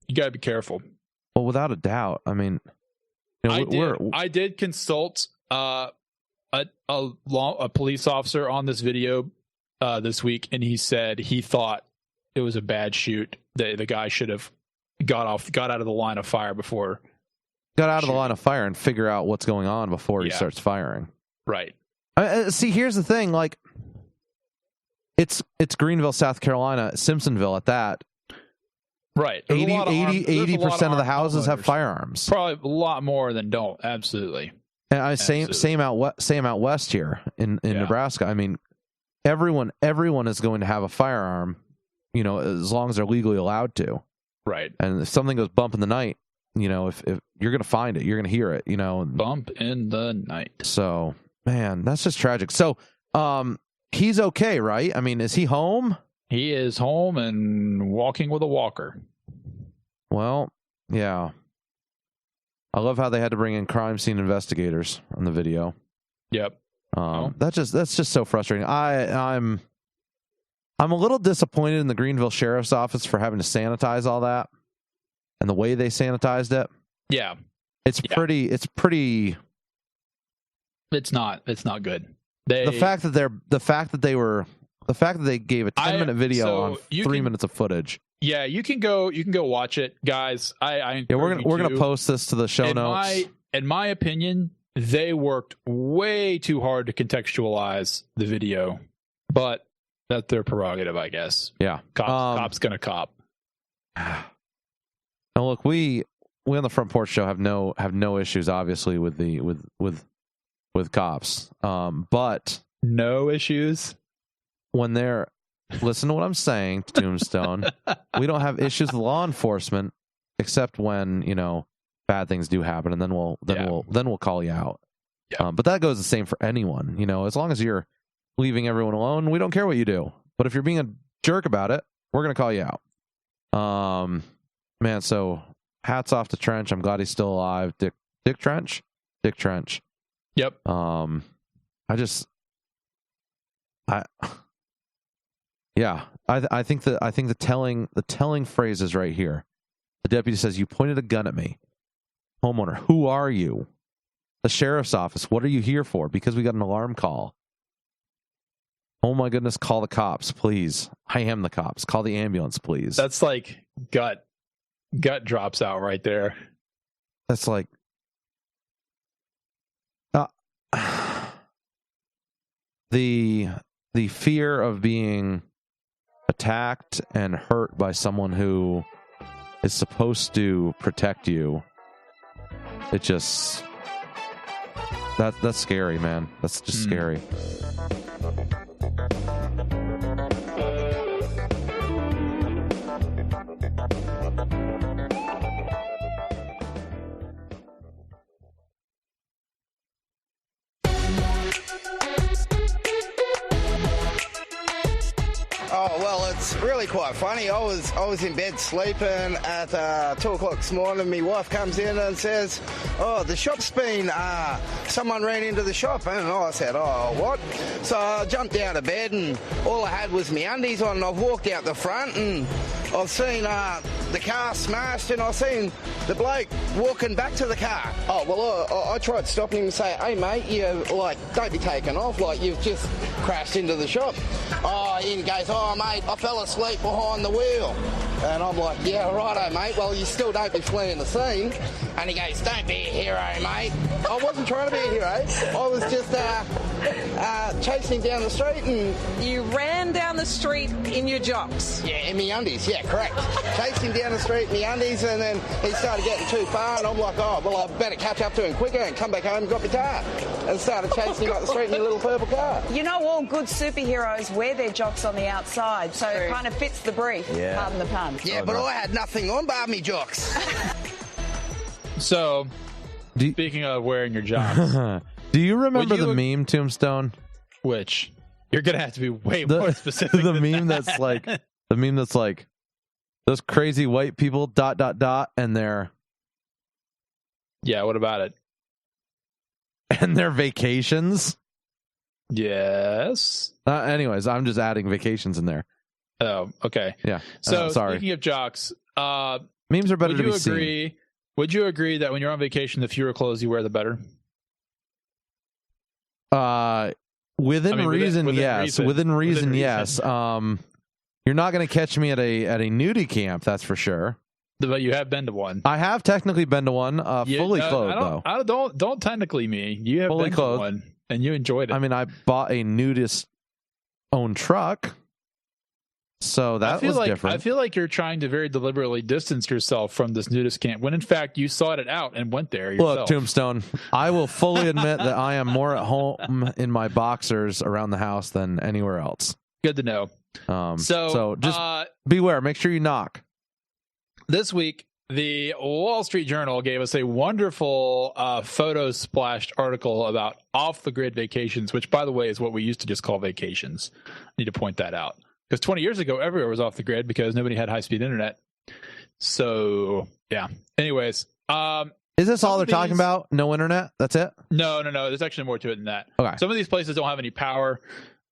you got to be careful. Well, without a doubt. I mean, I did consult a police officer on this video this week, and he said he thought it was a bad shoot. The guy should have got out of the line of fire before. Got out of the line of fire and figure out what's going on before he starts firing. Right. See, here's the thing. Like, it's Greenville, South Carolina, Simpsonville at that. Right. 80% of the houses have firearms. Probably a lot more than don't. Absolutely. And same out west here in Nebraska. I mean, everyone is going to have a firearm, as long as they're legally allowed to. Right. And if something goes bump in the night, if you're going to find it, you're going to hear it, Bump in the night. So, man, that's just tragic. So, he's okay, right? I mean, is he home? He is home and walking with a walker. Well, yeah. I love how they had to bring in crime scene investigators on the video. Yep. That's just so frustrating. I'm a little disappointed in the Greenville Sheriff's Office for having to sanitize all that and the way they sanitized it. Yeah. It's pretty it's not good. The fact that they gave a 10-minute video on 3 minutes of footage. Yeah, you can go watch it, guys. We're gonna post this to the show notes. In my opinion, they worked way too hard to contextualize the video, but that's their prerogative, I guess. Yeah, cop's gonna cop. Now, look, we on the Front Porch Show have no issues, obviously, with cops, but no issues when they're. Listen to what I'm saying, Tombstone. We don't have issues with law enforcement, except when bad things do happen, and then we'll call you out. Yeah. But that goes the same for anyone. As long as you're leaving everyone alone, we don't care what you do. But if you're being a jerk about it, we're gonna call you out. Man. So hats off to Trench. I'm glad he's still alive. Dick Trench. Yep. Yeah, I think the telling phrase is right here. The deputy says, "You pointed a gun at me." Homeowner, who are you? The sheriff's office. What are you here for? Because we got an alarm call. Oh my goodness, call the cops, please. I am the cops. Call the ambulance, please. That's like gut drops out right there. That's like the fear of being attacked and hurt by someone who is supposed to protect you. It just that's scary, man. That's just scary. Oh, well, it's really quite funny. I was in bed sleeping at 2 o'clock this morning. My wife comes in and says, "Oh, the shop's been, someone ran into the shop." And I said, "Oh, what?" So I jumped out of bed and all I had was my undies on, and I've walked out the front and I've seen the car smashed, and I seen the bloke walking back to the car. Oh, well, I tried stopping him and say, hey, mate, don't be taking off, you've just crashed into the shop. Oh, he goes, oh, mate, I fell asleep behind the wheel. And I'm like, yeah, righto, mate. Well, you still don't be fleeing the scene. And he goes, don't be a hero, mate. I wasn't trying to be a hero. I was just chasing him down the street. And You ran down the street in your jocks. yeah, in me undies. Yeah, correct. Chased him down the street in me undies, and then he started getting too far. And I'm like, oh, well, I better catch up to him quicker and come back home and drop my car. And started chasing him up the street in my little purple car. You know, all good superheroes wear their jocks on the outside, so it kind of fits the brief, pardon the pun. Yeah, but I had nothing on bar me jocks. So, speaking of wearing your jocks, do you remember the meme, Tombstone? Which you're gonna have to be way more specific. The meme that's like those crazy white people ... and their what about it? And their vacations. Yes. Anyways, I'm just adding vacations in there. Oh, okay. Yeah. So sorry. Speaking of jocks, memes are better to be seen. Would you agree that when you're on vacation, the fewer clothes you wear, the better? Within reason, yes. Within reason, yes. You're not going to catch me at a nudie camp, that's for sure. But you have been to one. I have technically been to one, fully clothed though. Don't technically me. You have fully been clothed. to one, and you enjoyed it. I mean, I bought a nudist-owned truck. So that was different. I feel like you're trying to very deliberately distance yourself from this nudist camp when in fact you sought it out and went there yourself. Look, Tombstone, I will fully admit that I am more at home in my boxers around the house than anywhere else. Good to know. So just beware. Make sure you knock. This week, the Wall Street Journal gave us a wonderful photo splashed article about off-the-grid vacations, which, by the way, is what we used to just call vacations. I need to point that out. Because 20 years ago, everywhere was off the grid because nobody had high-speed internet. So, yeah. Anyways. Is this all they're talking about? No internet? That's it? No. There's actually more to it than that. Okay. Some of these places don't have any power.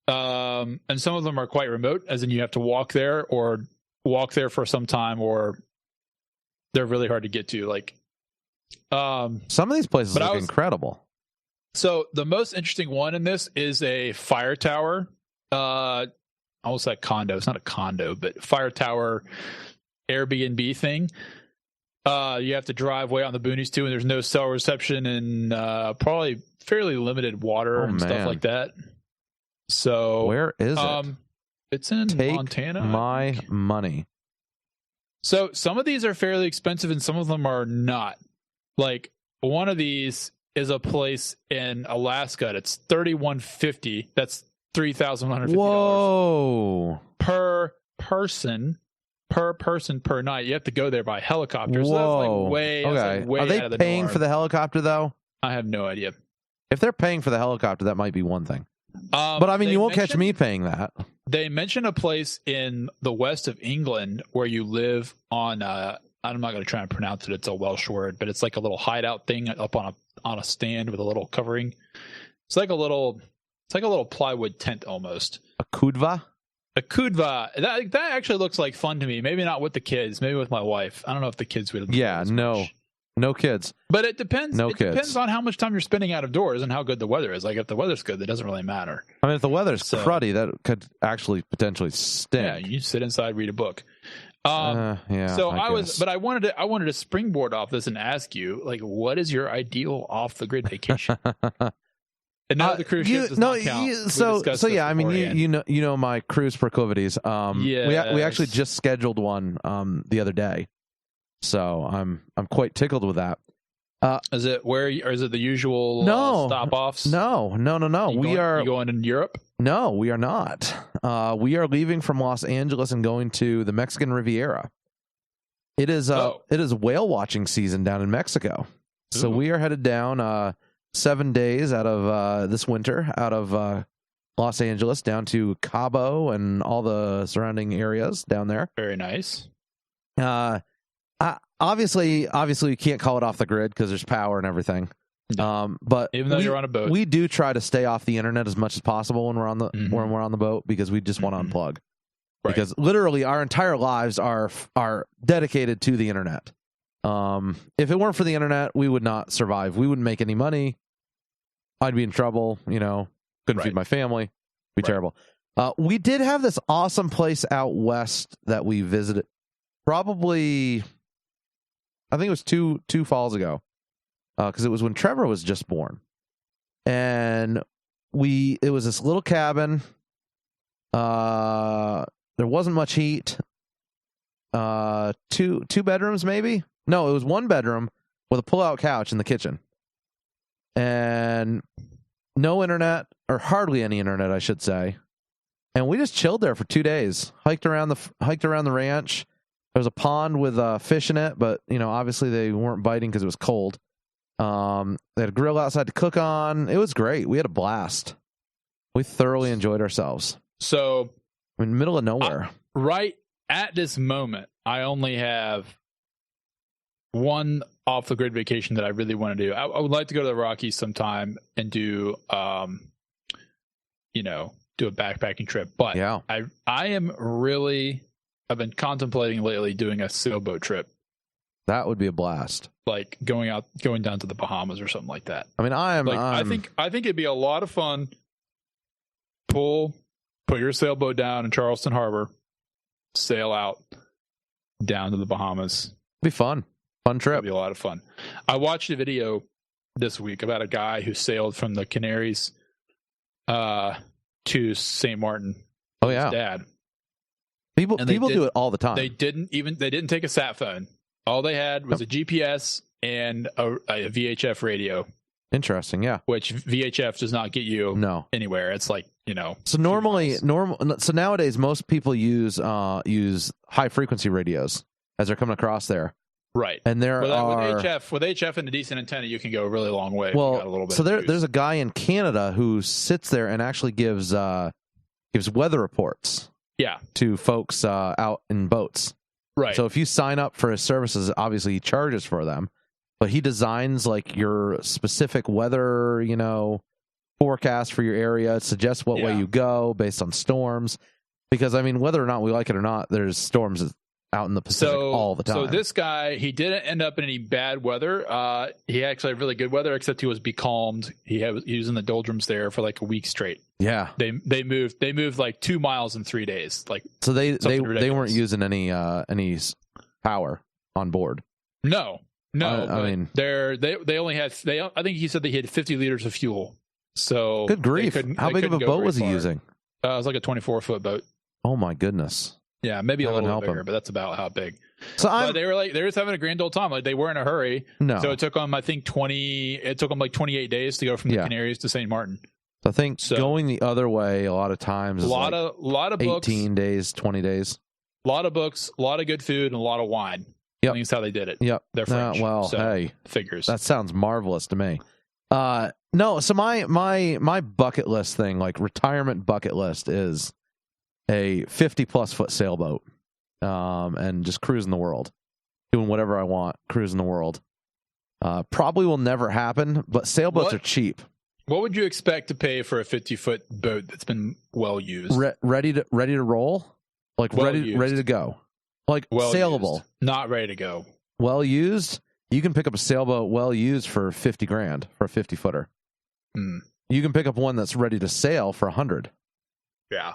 And some of them are quite remote, as in you have to walk there for some time, or they're really hard to get to. Some of these places look incredible. So the most interesting one in this is a fire tower. I almost said condo. It's not a condo, but fire tower Airbnb thing. You have to drive way out in the boonies too, and there's no cell reception and probably fairly limited water and stuff like that. So where is it? It's in Montana. My money. So some of these are fairly expensive and some of them are not. Like one of these is a place in Alaska. It's $3,150. That's $3,150. Whoa! Per person per night. You have to go there by helicopter. Whoa! So that's like way. Okay. Way are they out of the paying norm. for the helicopter though? I have no idea. If they're paying for the helicopter, that might be one thing. But I mean, you won't catch me paying that. They mention a place in the west of England where you live on. I'm not going to try and pronounce it. It's a Welsh word, but it's like a little hideout thing up on a stand with a little covering. It's like a little plywood tent almost. A kudva? A kudva. That actually looks like fun to me. Maybe not with the kids. Maybe with my wife. I don't know if the kids would. Yeah, no kids. But it depends. No it kids. Depends on how much time you're spending out of doors and how good the weather is. Like if the weather's good, that doesn't really matter. I mean, if the weather's cruddy, that could actually potentially stink. Yeah, you sit inside, read a book. Yeah. So I wanted to springboard off this and ask you, like, what is your ideal off the grid vacation? And now the cruise ship does not count. So yeah, I mean, you know my cruise proclivities. We actually just scheduled one the other day, so I'm quite tickled with that. Is it or is it the usual stop offs? No. You going in Europe? No, we are not. We are leaving from Los Angeles and going to the Mexican Riviera. It is whale watching season down in Mexico, so we are headed down 7 days out of this winter out of Los Angeles down to Cabo and all the surrounding areas down there. Very nice. Obviously, you can't call it off the grid because there's power and everything. But even though you're on a boat, we do try to stay off the internet as much as possible when we're on the boat because we just want to unplug. because literally our entire lives are dedicated to the internet. If it weren't for the internet, we would not survive. We wouldn't make any money. I'd be in trouble, couldn't feed my family. Be terrible. We did have this awesome place out west that we visited. Probably, I think it was two falls ago, because it was when Trevor was just born, and it was this little cabin. There wasn't much heat. Two bedrooms, maybe. No, it was one bedroom with a pull-out couch in the kitchen, and no internet, or hardly any internet, I should say. And we just chilled there for 2 days. Hiked around the ranch. There was a pond with fish in it, but obviously they weren't biting because it was cold. They had a grill outside to cook on. It was great. We had a blast. We thoroughly enjoyed ourselves. So, in the middle of nowhere. Right at this moment, I only have one off the grid vacation that I really want to do. I would like to go to the Rockies sometime and do, do a backpacking trip. But I've been contemplating lately doing a sailboat trip. That would be a blast. Like going down to the Bahamas or something like that. I mean, I think it'd be a lot of fun. Put your sailboat down in Charleston Harbor, sail out down to the Bahamas. Be fun trip. It'd be a lot of fun. I watched a video this week about a guy who sailed from the Canaries to St. Martin. Oh yeah, his dad. People do it all the time. They didn't take a sat phone. All they had was a GPS and a VHF radio. Interesting, yeah. Which VHF does not get you anywhere. It's like, So so nowadays most people use high frequency radios as they're coming across there. Right. And with HF and a decent antenna, you can go a really long way. Well, if you got a little bit so there's a guy in Canada who sits there and actually gives weather reports. Yeah. To folks out in boats. Right. So if you sign up for his services, obviously he charges for them, but he designs like your specific weather, forecast for your area, suggests what way you go based on storms. Because I mean, whether or not we like it or not, there's storms out in the Pacific all the time. So this guy, he didn't end up in any bad weather. He actually had really good weather, except he was becalmed. He was in the doldrums there for like a week straight. Yeah, they moved like 2 miles in 3 days. Like, so they weren't using any power on board. No. I mean, they only had I think he said they had 50 liters of fuel. So good grief! How big of a boat was he using? It was like a 24-foot boat. Oh my goodness! Yeah, maybe a little bit bigger, but that's about how big. So they were just having a grand old time. Like, they were in a hurry. No. So it took them, I think, 28 days to go from the Canaries to St. Martin. So I think going the other way a lot of times is a lot of books, 18 days, 20 days. A lot of books, a lot of good food, and a lot of wine. Yep. I think that's how they did it. Yep. They're French. Hey, figures. That sounds marvelous to me. No, so my bucket list thing, like retirement bucket list, is a 50+ foot sailboat, and just cruising the world, doing whatever I want, cruising the world. Probably will never happen, but sailboats are cheap. What would you expect to pay for a 50-foot boat that's been well used? Ready to roll, like ready to go, like sailable, used. Not ready to go. Well used. You can pick up a sailboat well used for $50,000 for a 50-footer. You can pick up one that's ready to sail for $100,000. Yeah.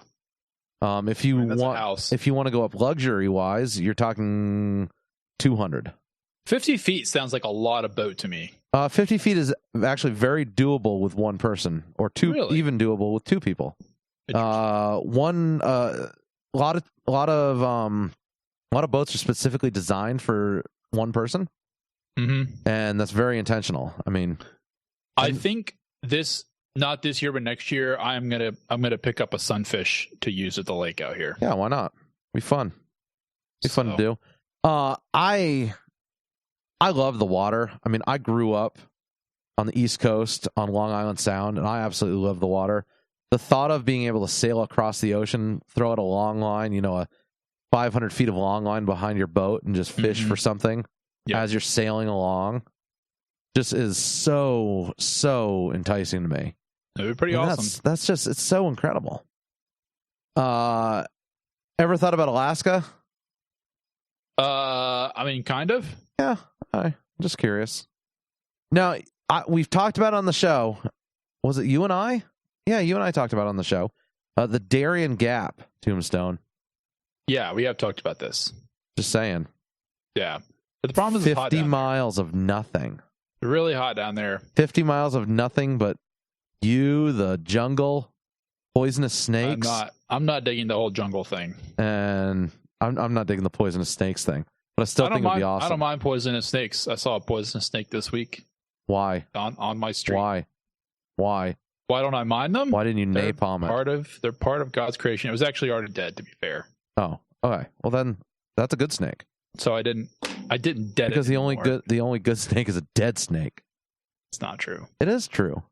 If you want to go up luxury wise, you're talking $200,000. 50 feet sounds like a lot of boat to me. 50 feet is actually very doable with one person, or two, even doable with two people. A lot of boats are specifically designed for one person, and that's very intentional. I mean, I think not this year, but next year, I'm gonna pick up a sunfish to use at the lake out here. Yeah, why not? Be fun. Be fun to do. I love the water. I mean, I grew up on the East Coast on Long Island Sound, and I absolutely love the water. The thought of being able to sail across the ocean, throw out a long line, a 500 feet of long line behind your boat, and just fish for something as you're sailing along, just is so enticing to me. It would be pretty awesome. That's just, it's so incredible. Ever thought about Alaska? I mean, kind of. Yeah, I'm just curious. Now, we've talked about it on the show. Was it you and I? Yeah, you and I talked about it on the show. The Darien Gap, Tombstone. Yeah, we have talked about this. Just saying. Yeah. But the problem is it's hot 50 down miles of nothing. there. Really hot down there. 50 miles of nothing but you, the jungle, poisonous snakes. I'm not digging the whole jungle thing. And I'm not digging the poisonous snakes thing. But I still think it would be awesome. I don't mind poisonous snakes. I saw a poisonous snake this week. Why? On my street. Why? Why don't I mind them? Why didn't you napalm it? They're part of God's creation. It was actually already dead, to be fair. Oh, okay. Well, then that's a good snake. So I didn't dead because it the anymore. only good snake is a dead snake. It's not true. It is true.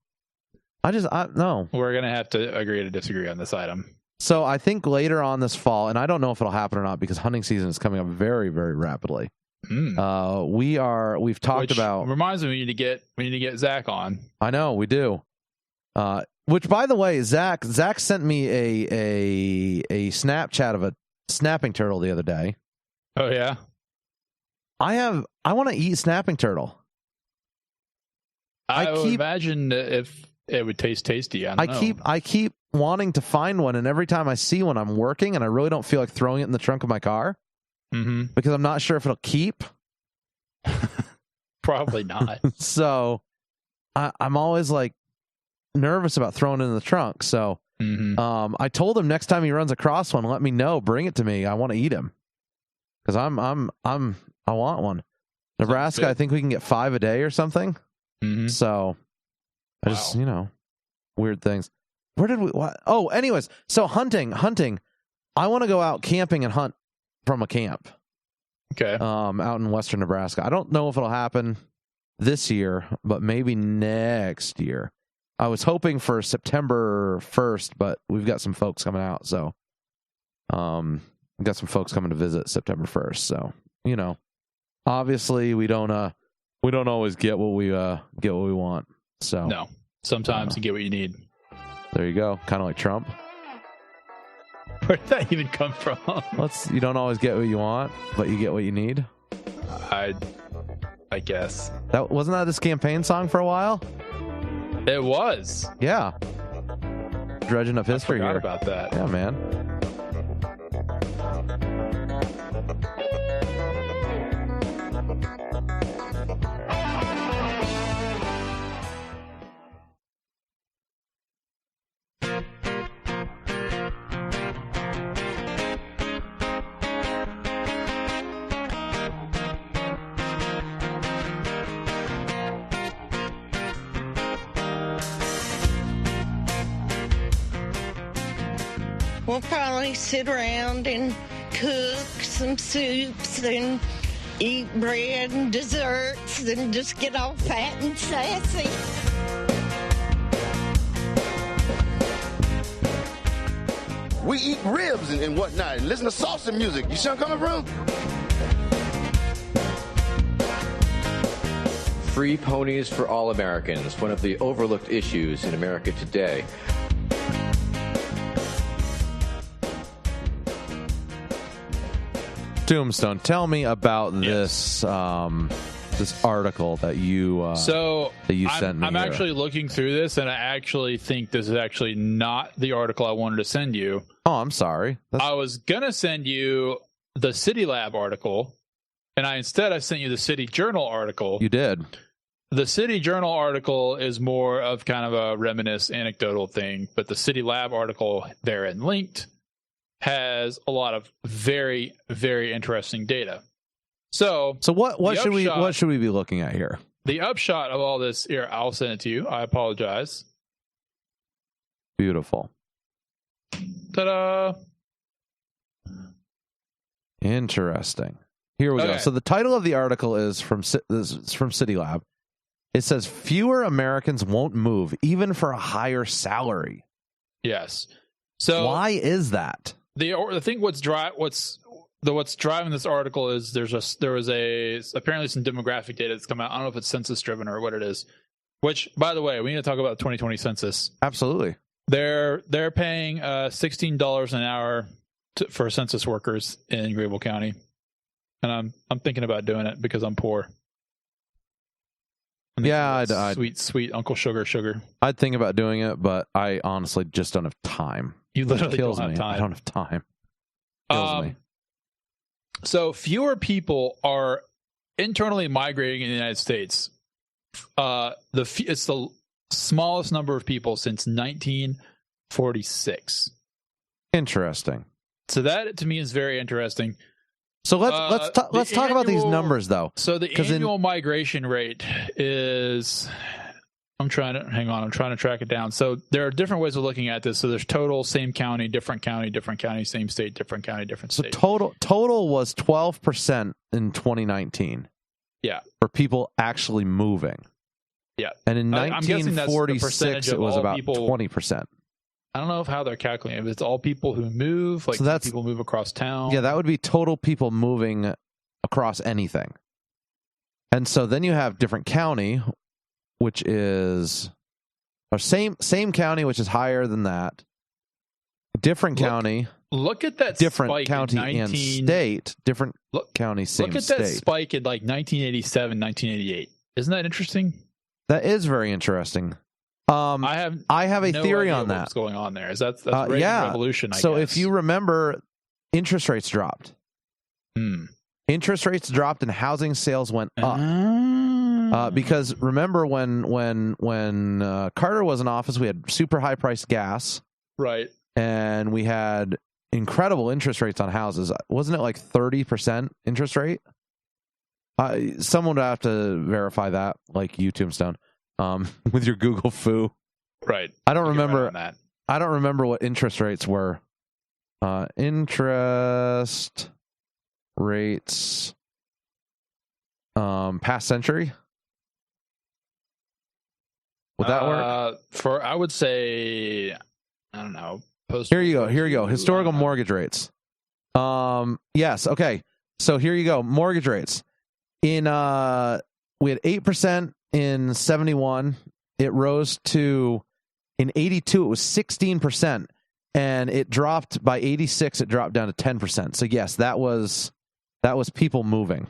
No. We're gonna have to agree to disagree on this item. So I think later on this fall, and I don't know if it'll happen or not because hunting season is coming up very, very rapidly. We've talked about. Reminds me, we need to get Zach on. I know we do. Which, by the way, Zach sent me a Snapchat of a snapping turtle the other day. Oh yeah. I want to eat snapping turtle. I would imagine if it would taste tasty. I keep wanting to find one, and every time I see one, I'm working, and I really don't feel like throwing it in the trunk of my car because I'm not sure if it'll keep. Probably not. So I'm always like nervous about throwing it in the trunk. So I told him next time he runs across one, let me know, bring it to me. I want to eat him because I want one. Nebraska, I think we can get 5 a day or something. So I just, weird things. Where did we? What? Oh, anyways, so hunting. I want to go out camping and hunt from a camp. Okay. Out in western Nebraska. I don't know if it'll happen this year, but maybe next year. I was hoping for September 1st, but we've got some folks coming out, so we've got some folks coming to visit September 1st. So, obviously we don't always get what we want. So no. Sometimes you get what you need. There you go. Kind of like Trump. Where did that even come from? You don't always get what you want, but you get what you need. I guess. Wasn't that his campaign song for a while? It was. Yeah. Dredging up history I forgot here. about that. Yeah, man. We'll probably sit around and cook some soups and eat bread and desserts and just get all fat and sassy. We eat ribs and whatnot and listen to salsa music. You see where I'm coming from? Free ponies for all Americans, one of the overlooked issues in America today. Tombstone, tell me about this article that you sent me. I'm actually looking through this, and I actually think this is actually not the article I wanted to send you. Oh, I'm sorry. I was gonna send you the City Lab article, and I sent you the City Journal article. You did. The City Journal article is more of kind of a reminisce anecdotal thing, but the City Lab article therein linked has a lot of very, very interesting data. So what should we be looking at here? The upshot of all this here, I'll send it to you. I apologize. Beautiful. Ta-da! Interesting. Here we go. So the title of the article is from City Lab. It says fewer Americans won't move even for a higher salary. Yes. So why is that? The thing what's driving this article is there was apparently some demographic data that's come out. I don't know if it's census driven or what it is. Which, by the way, we need to talk about the 2020 census. Absolutely. They're paying $16 an hour for census workers in Greenville County, and I'm thinking about doing it because I'm poor. Yeah, sweet Uncle Sugar. I'd think about doing it, but I honestly just don't have time. You literally kills don't have me. time. I don't have time. Kills me. So fewer people are internally migrating in the United States. It's the smallest number of people since 1946. Interesting. So that to me is very interesting. So let's talk about these numbers though. So the annual migration rate is. I'm trying to track it down. So there are different ways of looking at this. So there's total, same county, different county, same state, different county, different state. So total was 12% in 2019. Yeah. For people actually moving. Yeah. And in 1946 it was about 20%. I don't know how they're calculating. If it's all people who move, like so people move across town. Yeah, that would be total people moving across anything. And so then you have different county, which is or same county, which is higher than that. Different county. Look at that different spike county and state. Different county, same state. Look at that spike in like 1987, 1988. Isn't that interesting? That is very interesting. I have a theory on that. What's going on there? Is that's Reagan Revolution? I so guess. If you remember, interest rates dropped. Interest rates dropped and housing sales went up. Because remember when Carter was in office, we had super high priced gas, right? And we had incredible interest rates on houses. Wasn't it like 30% interest rate? Someone would have to verify that, like you, Tombstone, with your Google foo. Right. I don't remember that. I don't remember what interest rates were. Interest rates past century. Would that work? I would say, I don't know. Here you go. Historical mortgage rates. Yes. Okay. So here you go. Mortgage rates. We had 8% in 71. It rose to, in 82, it was 16%. And it dropped by 86. It dropped down to 10%. So yes, that was people moving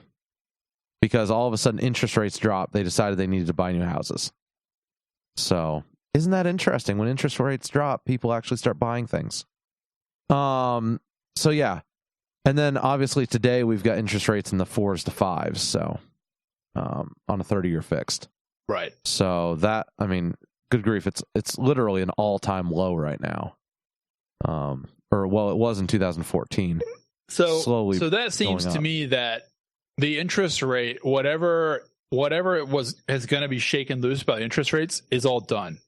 because all of a sudden interest rates dropped. They decided they needed to buy new houses. So isn't that interesting? When interest rates drop, people actually start buying things. So yeah. And then obviously today we've got interest rates in the 4s to 5s. So, on a 30-year fixed. Right. So that, I mean, good grief. It's literally an all-time low right now. It was in 2014. So that seems to me that the interest rate, whatever it was, is going to be shaken loose by interest rates is all done.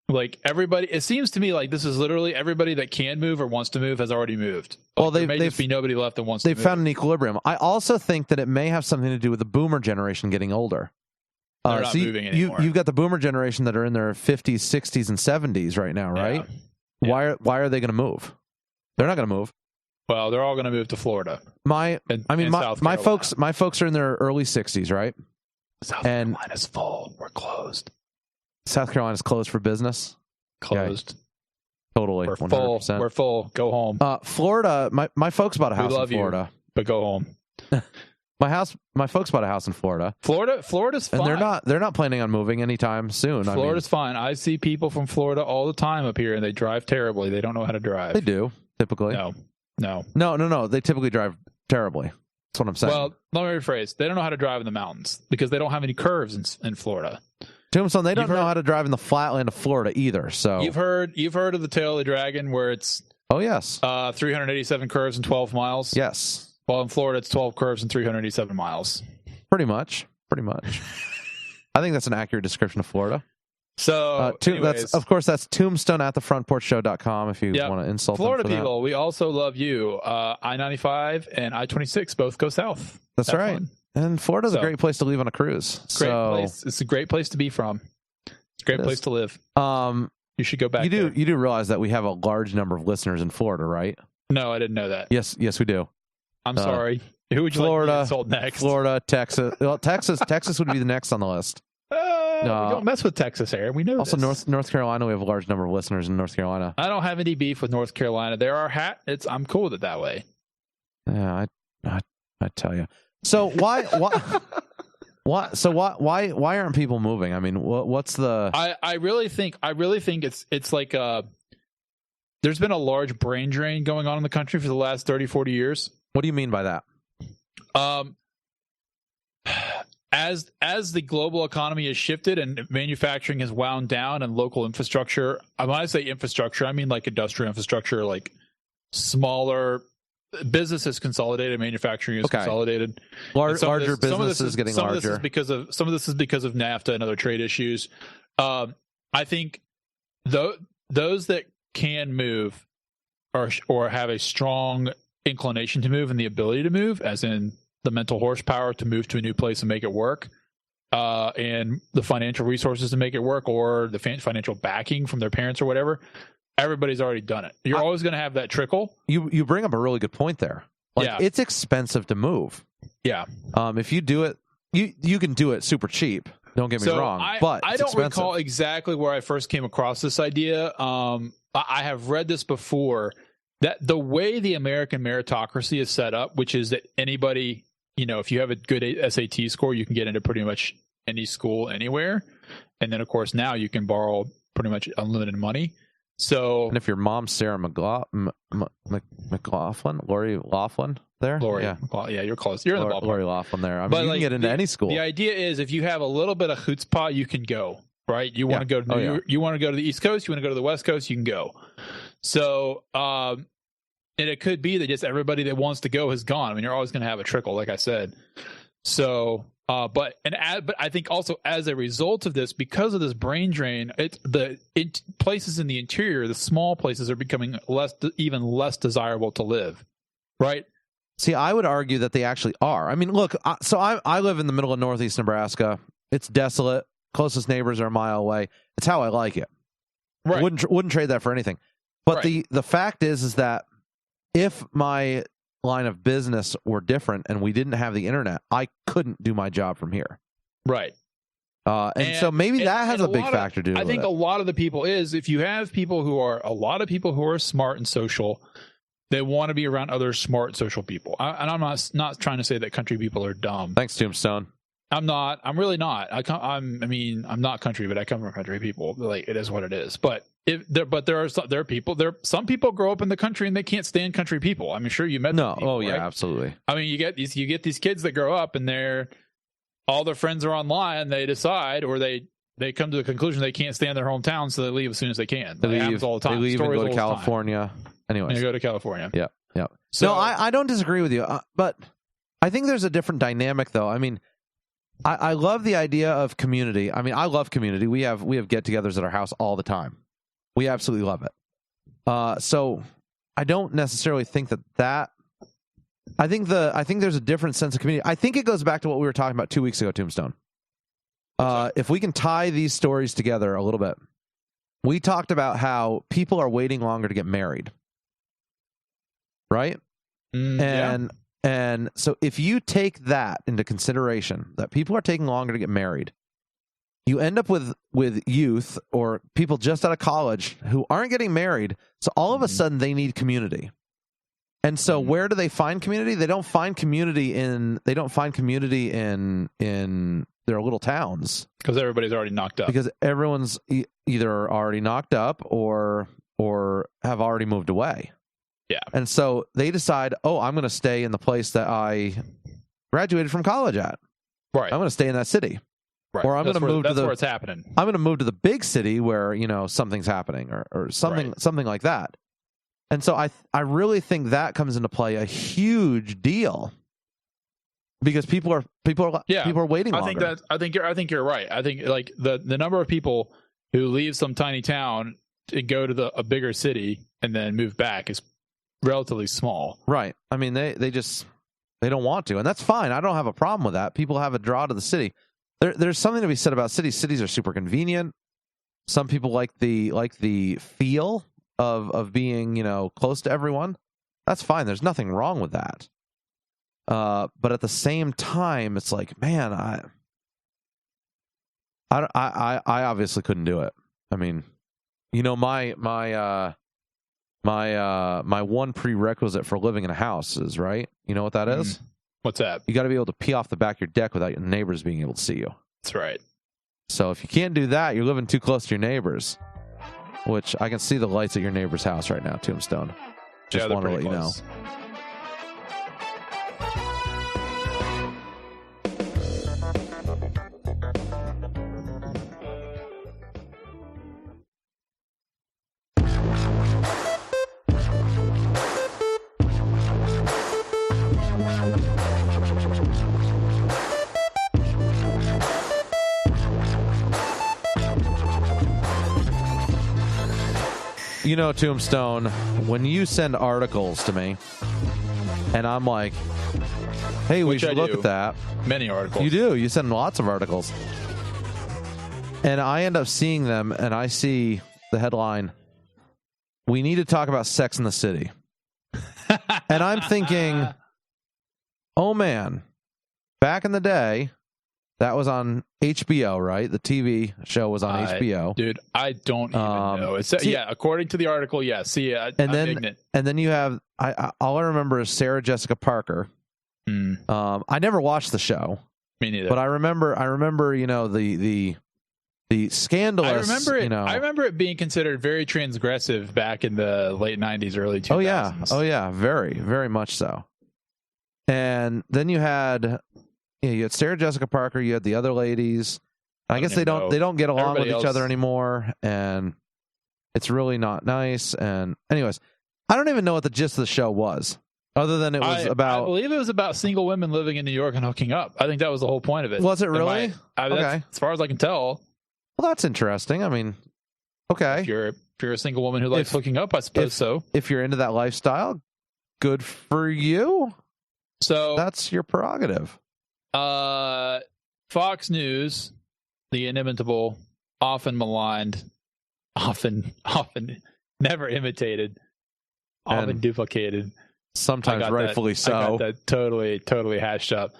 Like everybody, it seems to me like this is literally everybody that can move or wants to move has already moved. Like, there may just be nobody left that wants to move. They've found an equilibrium. I also think that it may have something to do with the boomer generation getting older. They're not moving anymore. You've got the boomer generation that are in their 50s, 60s, and 70s right now, right? Yeah. Why are they going to move? They're not going to move. Well, they're all going to move to Florida. My folks are in their early 60s, right? South Carolina's full. We're closed. South Carolina's closed for business. Closed. Yeah, totally. We're 100%. full. We're full. Go home. Florida. My folks bought a house in Florida. But go home. My folks bought a house in Florida. Florida's fine. And they're not planning on moving anytime soon. Florida's fine. I see people from Florida all the time up here, and they drive terribly. They don't know how to drive. They do typically. No. They typically drive terribly. That's what I'm saying. Well, let me rephrase. They don't know how to drive in the mountains because they don't have any curves in Florida. Tombstone, they don't know how to drive in the flatland of Florida either. So you've heard of the Tail of the Dragon, where it's 387 curves and 12 miles. Yes. Well, in Florida, it's 12 curves and 387 miles. Pretty much. I think that's an accurate description of Florida. So, that's Tombstone at thefrontporchshow.com if you want to insult Florida them for people. We also love you. I-95 and I-26 both go south. That's right. Fun. And Florida's a great place to leave on a cruise. Place. It's a great place to be from. It's a great place to live. You should go back. You do realize that we have a large number of listeners in Florida, right? No, I didn't know that. Yes, we do. I'm sorry. Who would you like to insult next? Florida, Texas. Well, Texas would be the next on the list. We don't mess with Texas air. We know Also, this. North Carolina, we have a large number of listeners in North Carolina. I don't have any beef with North Carolina. They're our hat. I'm cool with it that way. Yeah, I tell you. So why aren't people moving? I mean, what's the? I really think it's like there's been a large brain drain going on in the country for the last 30, 40 years. What do you mean by that? As the global economy has shifted and manufacturing has wound down and local infrastructure, when I say infrastructure, I mean like industrial infrastructure, like smaller businesses consolidated, manufacturing is consolidated. Larger businesses getting larger. Some of this is because of NAFTA and other trade issues. I think those that can move or have a strong inclination to move and the ability to move, as in the mental horsepower to move to a new place and make it work, and the financial resources to make it work, or the financial backing from their parents or whatever, everybody's already done it. You're always going to have that trickle. You bring up a really good point there. It's expensive to move. Yeah. If you do it, you can do it super cheap. Don't get me wrong. But I don't recall exactly where I first came across this idea. I have read this before, that the way the American meritocracy is set up, which is that anybody, if you have a good SAT score, you can get into pretty much any school anywhere. And then, of course, now you can borrow pretty much unlimited money. So, and if your mom's Sarah McLaughlin, Lori Laughlin there? Lori, yeah, you're close. You're in the ballpark. Lori Laughlin there. I mean, you can get into any school. The idea is if you have a little bit of chutzpah, you can go, right? You want to go to New York, you want to go to the East Coast, you want to go to the West Coast, you can go. So, and it could be that just everybody that wants to go has gone. I mean, you're always going to have a trickle, like I said. So, but I think also as a result of this, because of this brain drain, places in the interior, the small places, are becoming even less desirable to live, right? See, I would argue that they actually are. I mean, look, so I live in the middle of northeast Nebraska. It's desolate. Closest neighbors are a mile away. It's how I like it. Right. Wouldn't trade that for anything. But the fact is that if my line of business were different and we didn't have the internet, I couldn't do my job from here. Right. And so maybe that has a big factor to do with it. I think a lot of the people if you have a lot of people who are smart and social, they want to be around other smart social people. And I'm not trying to say that country people are dumb. Thanks, Tombstone. I'm not. I'm really not. I'm not country, but I come from country people. Like, it is what it is. But some people grow up in the country and they can't stand country people. I'm sure you met them. Oh yeah, right? Absolutely. I mean, you get these kids that grow up and all their friends are online. They decide, or they come to the conclusion they can't stand their hometown, so they leave as soon as they can. It happens all the time. They leave and go to California. Anyways, they go to California. Yeah. So, no, I don't disagree with you, but I think there's a different dynamic, though. I mean, I love the idea of community. I mean, I love community. We have get-togethers at our house all the time. We absolutely love it. So I don't necessarily think that. I think there's a different sense of community. I think it goes back to what we were talking about 2 weeks ago, Tombstone. If we can tie these stories together a little bit, we talked about how people are waiting longer to get married, right? And so if you take that into consideration, that people are taking longer to get married, you end up with youth or people just out of college who aren't getting married. So all of a sudden they need community. And so where do they find community? They don't find community in their little towns. Because everybody's already knocked up. Because everyone's either already knocked up or have already moved away. Yeah. And so they decide, I'm going to stay in the place that I graduated from college at. Right. I'm going to stay in that city. Right. Or I'm going to move to where it's happening. I'm going to move to the big city where, something's happening or something like that. And so I really think that comes into play a huge deal because people are waiting longer. I think you're right. I think like the number of people who leave some tiny town to go to a bigger city and then move back is relatively small. Right. I mean, they don't want to, and that's fine. I don't have a problem with that. People have a draw to the city. There's something to be said about cities. Cities are super convenient. Some people like the feel of being, close to everyone. That's fine. There's nothing wrong with that. But at the same time, it's like, man, I obviously couldn't do it. I mean, you know, my one prerequisite for living in a house is, right? You know what that is? What's that? You got to be able to pee off the back of your deck without your neighbors being able to see you. That's right. So if you can't do that, you're living too close to your neighbors, which I can see the lights at your neighbor's house right now, Tombstone. Just want to let you know. You know, Tombstone, when you send articles to me, and I'm like, hey, we should look at that. Many articles. You do. You send lots of articles. And I end up seeing them, and I see the headline, we need to talk about Sex in the City. And I'm thinking, oh, man, back in the day, that was on HBO, right? The TV show was on HBO. Dude, I don't even know. It's, according to the article, yes. See, I'm ignorant. And then you have, all I remember is Sarah Jessica Parker. I never watched the show. Me neither. But I remember, you know, the scandalous. I remember it being considered very transgressive back in the late 90s, early 2000s. Oh yeah, very, very much so. And then you had Sarah Jessica Parker. You had the other ladies. I guess they don't get along with each other anymore, and it's really not nice. And anyways, I don't even know what the gist of the show was, other than it was about. I believe it was about single women living in New York and hooking up. I think that was the whole point of it. Was it really? Okay. As far as I can tell. Well, that's interesting. I mean, okay. If you're a single woman who likes hooking up, I suppose so. If you're into that lifestyle, good for you. So that's your prerogative. Fox News, the inimitable, often maligned, often never imitated, often duplicated. Sometimes rightfully so. I got that totally hashed up.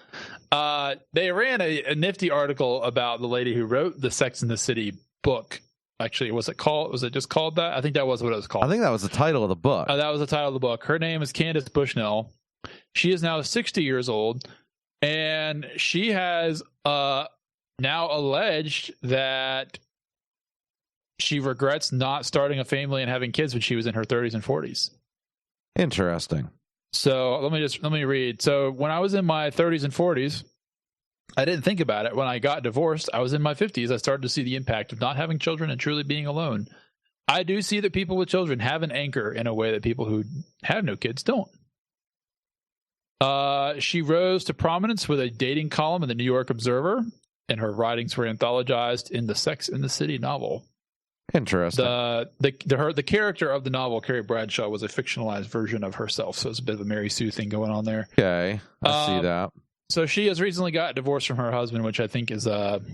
They ran a nifty article about the lady who wrote the Sex and the City book. Actually, was it just called that? I think that was what it was called. I think that was the title of the book. That was the title of the book. Her name is Candace Bushnell. She is now 60 years old, and she has now alleged that she regrets not starting a family and having kids when she was in her 30s and 40s. Interesting. So let me read. So when I was in my 30s and 40s, I didn't think about it. When I got divorced, I was in my 50s. I started to see the impact of not having children and truly being alone. I do see that people with children have an anchor in a way that people who have no kids don't. She rose to prominence with a dating column in the New York Observer, and her writings were anthologized in the Sex and the City novel. Interesting. The character of the novel, Carrie Bradshaw, was a fictionalized version of herself, so it's a bit of a Mary Sue thing going on there. Okay, I see that. So she has recently got divorced from her husband, which I think is, part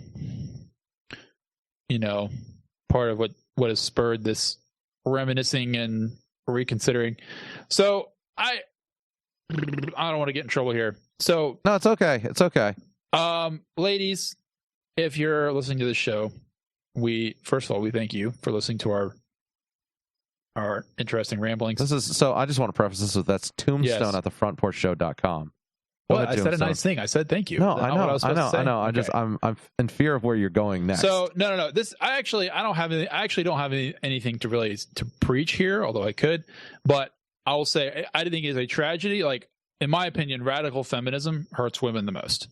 of what has spurred this reminiscing and reconsidering. So I don't want to get in trouble here. So no, it's okay. It's okay. Ladies, if you're listening to this show, first of all, we thank you for listening to our interesting ramblings. I just want to preface this with that's Tombstone at thefrontporchshow.com. Well, I said a nice thing. I said thank you. No, I know. Okay. I'm in fear of where you're going next. So no. I actually don't have anything to really to preach here, although I could. But I will say I think it's a tragedy. Like, in my opinion, radical feminism hurts women the most.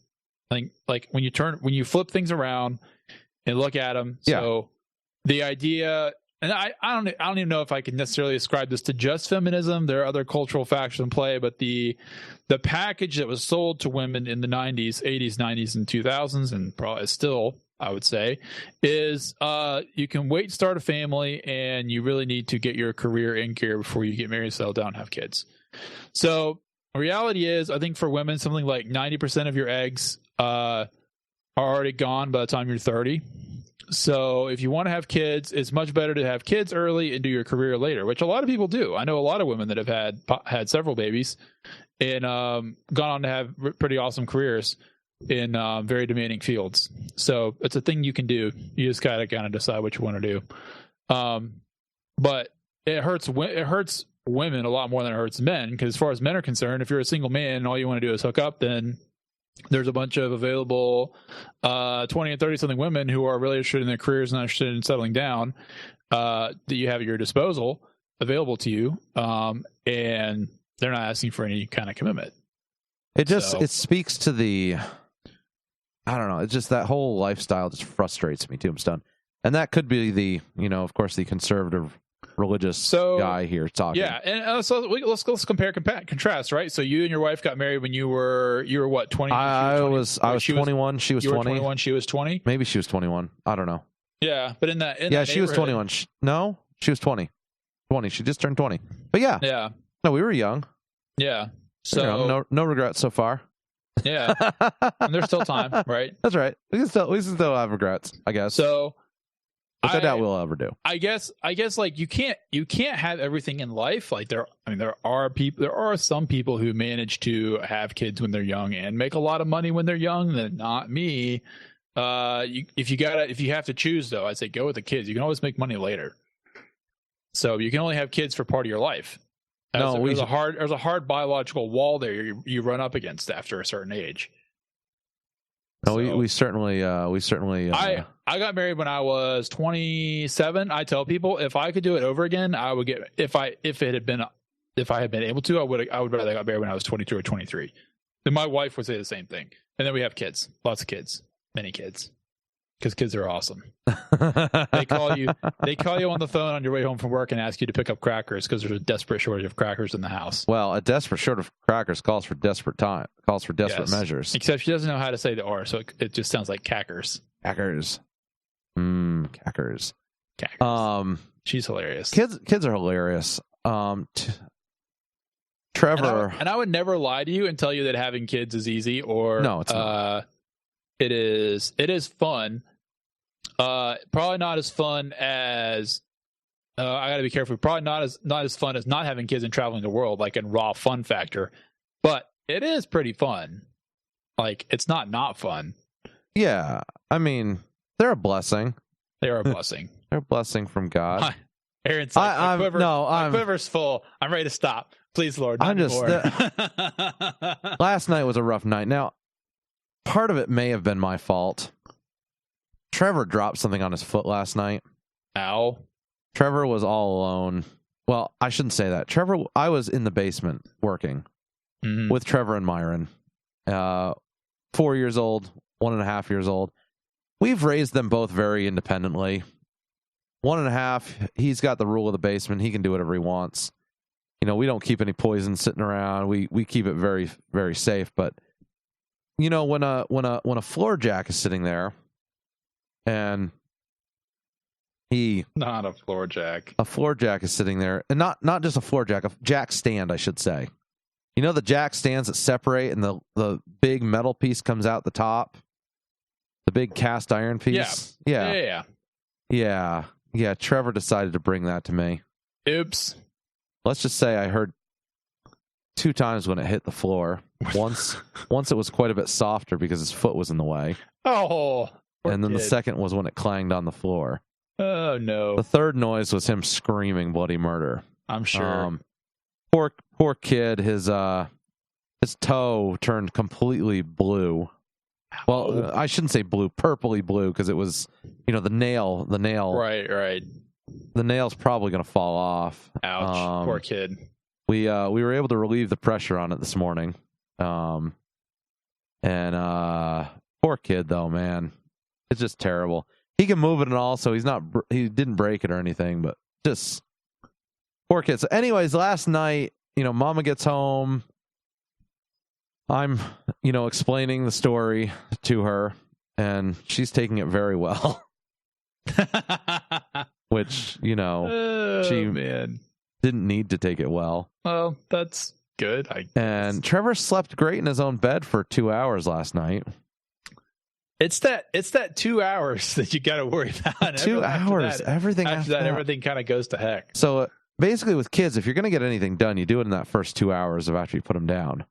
I think, like, when you flip things around and look at them. Yeah. So the idea, and I don't even know if I can necessarily ascribe this to just feminism. There are other cultural factors in play, but the package that was sold to women in the 90s, 80s, 90s, and 2000s, and probably still, I would say, is you can wait to start a family, and you really need to get your career in gear before you get married, settle down, and have kids. So the reality is, I think for women, something like 90% of your eggs are already gone by the time you're 30. So if you want to have kids, it's much better to have kids early and do your career later, which a lot of people do. I know a lot of women that have had several babies and gone on to have pretty awesome careers. in very demanding fields. So it's a thing you can do. You just gotta kind of decide what you want to do. But it hurts women a lot more than it hurts men, because as far as men are concerned, if you're a single man and all you want to do is hook up, then there's a bunch of available 20 and 30 something women who are really interested in their careers and not interested in settling down, that you have at your disposal available to you, and they're not asking for any kind of commitment. It speaks to the, I don't know, it's just that whole lifestyle just frustrates me, Tombstone. And that could be the, of course, the conservative religious guy here talking. Yeah, and so let's compare contrast, right? So you and your wife got married when you were what, 20? I was 21. She was 20. 21. She was 20. Maybe she was 21. I don't know. Yeah, but in that she was 21. No, she was 20. 20. She just turned 20. But yeah. No, we were young. Yeah. So no regrets so far. Yeah, and there's still time, right? That's right. We can still have regrets, I guess. So, which I doubt we'll ever do. I guess like you can't have everything in life. Like there are some people who manage to have kids when they're young and make a lot of money when they're young. Then not me. If you have to choose though, I'd say go with the kids. You can always make money later. So you can only have kids for part of your life. There's a hard biological wall there you run up against after a certain age. No, we certainly. I got married when I was 27. I tell people if I could do it over again, I would get. If I had been able to, I would rather got married when I was 22 or 23. Then my wife would say the same thing. And then we have kids, lots of kids, many kids, because kids are awesome. They call you on the phone on your way home from work and ask you to pick up crackers because there's a desperate shortage of crackers in the house. Well, a desperate shortage of crackers calls for desperate measures. Except she doesn't know how to say the R, so it just sounds like cackers. Cackers. Cackers. She's hilarious. Kids are hilarious. Trevor, and I would never lie to you and tell you that having kids is easy, or no, it's not. It is fun. Probably not as fun as I got to be careful. Probably not as fun as not having kids and traveling the world, like in raw fun factor. But it is pretty fun. Like it's not fun. Yeah, I mean they're a blessing. They are a blessing. They're a blessing from God. Aaron's like, my quiver's full. I'm ready to stop. Please, Lord. Last night was a rough night. Now, part of it may have been my fault. Trevor dropped something on his foot last night. Ow. Trevor was all alone. Well, I shouldn't say that. I was in the basement working with Trevor and Myron. 4 years old, 1.5 years old. We've raised them both very independently. 1.5, he's got the rule of the basement. He can do whatever he wants. We don't keep any poison sitting around. We keep it very, very safe. But when a floor jack is sitting there, and not a floor jack. A floor jack is sitting there, and not just a floor jack, a jack stand, I should say. The jack stands that separate, and the big metal piece comes out the top. The big cast iron piece. Yeah. Trevor decided to bring that to me. Oops. Let's just say I heard 2 times when it hit the floor. Once it was quite a bit softer because his foot was in the way. Oh. And then the second was when it clanged on the floor. Oh no. The third noise was him screaming bloody murder. I'm sure. Poor kid, his toe turned completely blue. Well, I shouldn't say blue, purpley blue, because it was, the nail. Right. The nail's probably going to fall off. Ouch, poor kid. We were able to relieve the pressure on it this morning. And poor kid though, man. It's just terrible. He can move it and all, so he didn't break it or anything, but just poor kid. So anyways, last night, Mama gets home. I'm, explaining the story to her, and she's taking it very well. Which, she didn't need to take it well. Well, that's good. And Trevor slept great in his own bed for 2 hours last night. It's that 2 hours that you got to worry about. 2 hours. Everything after that, everything kind of goes to heck. So basically, with kids, if you're going to get anything done, you do it in that first 2 hours of after you put them down.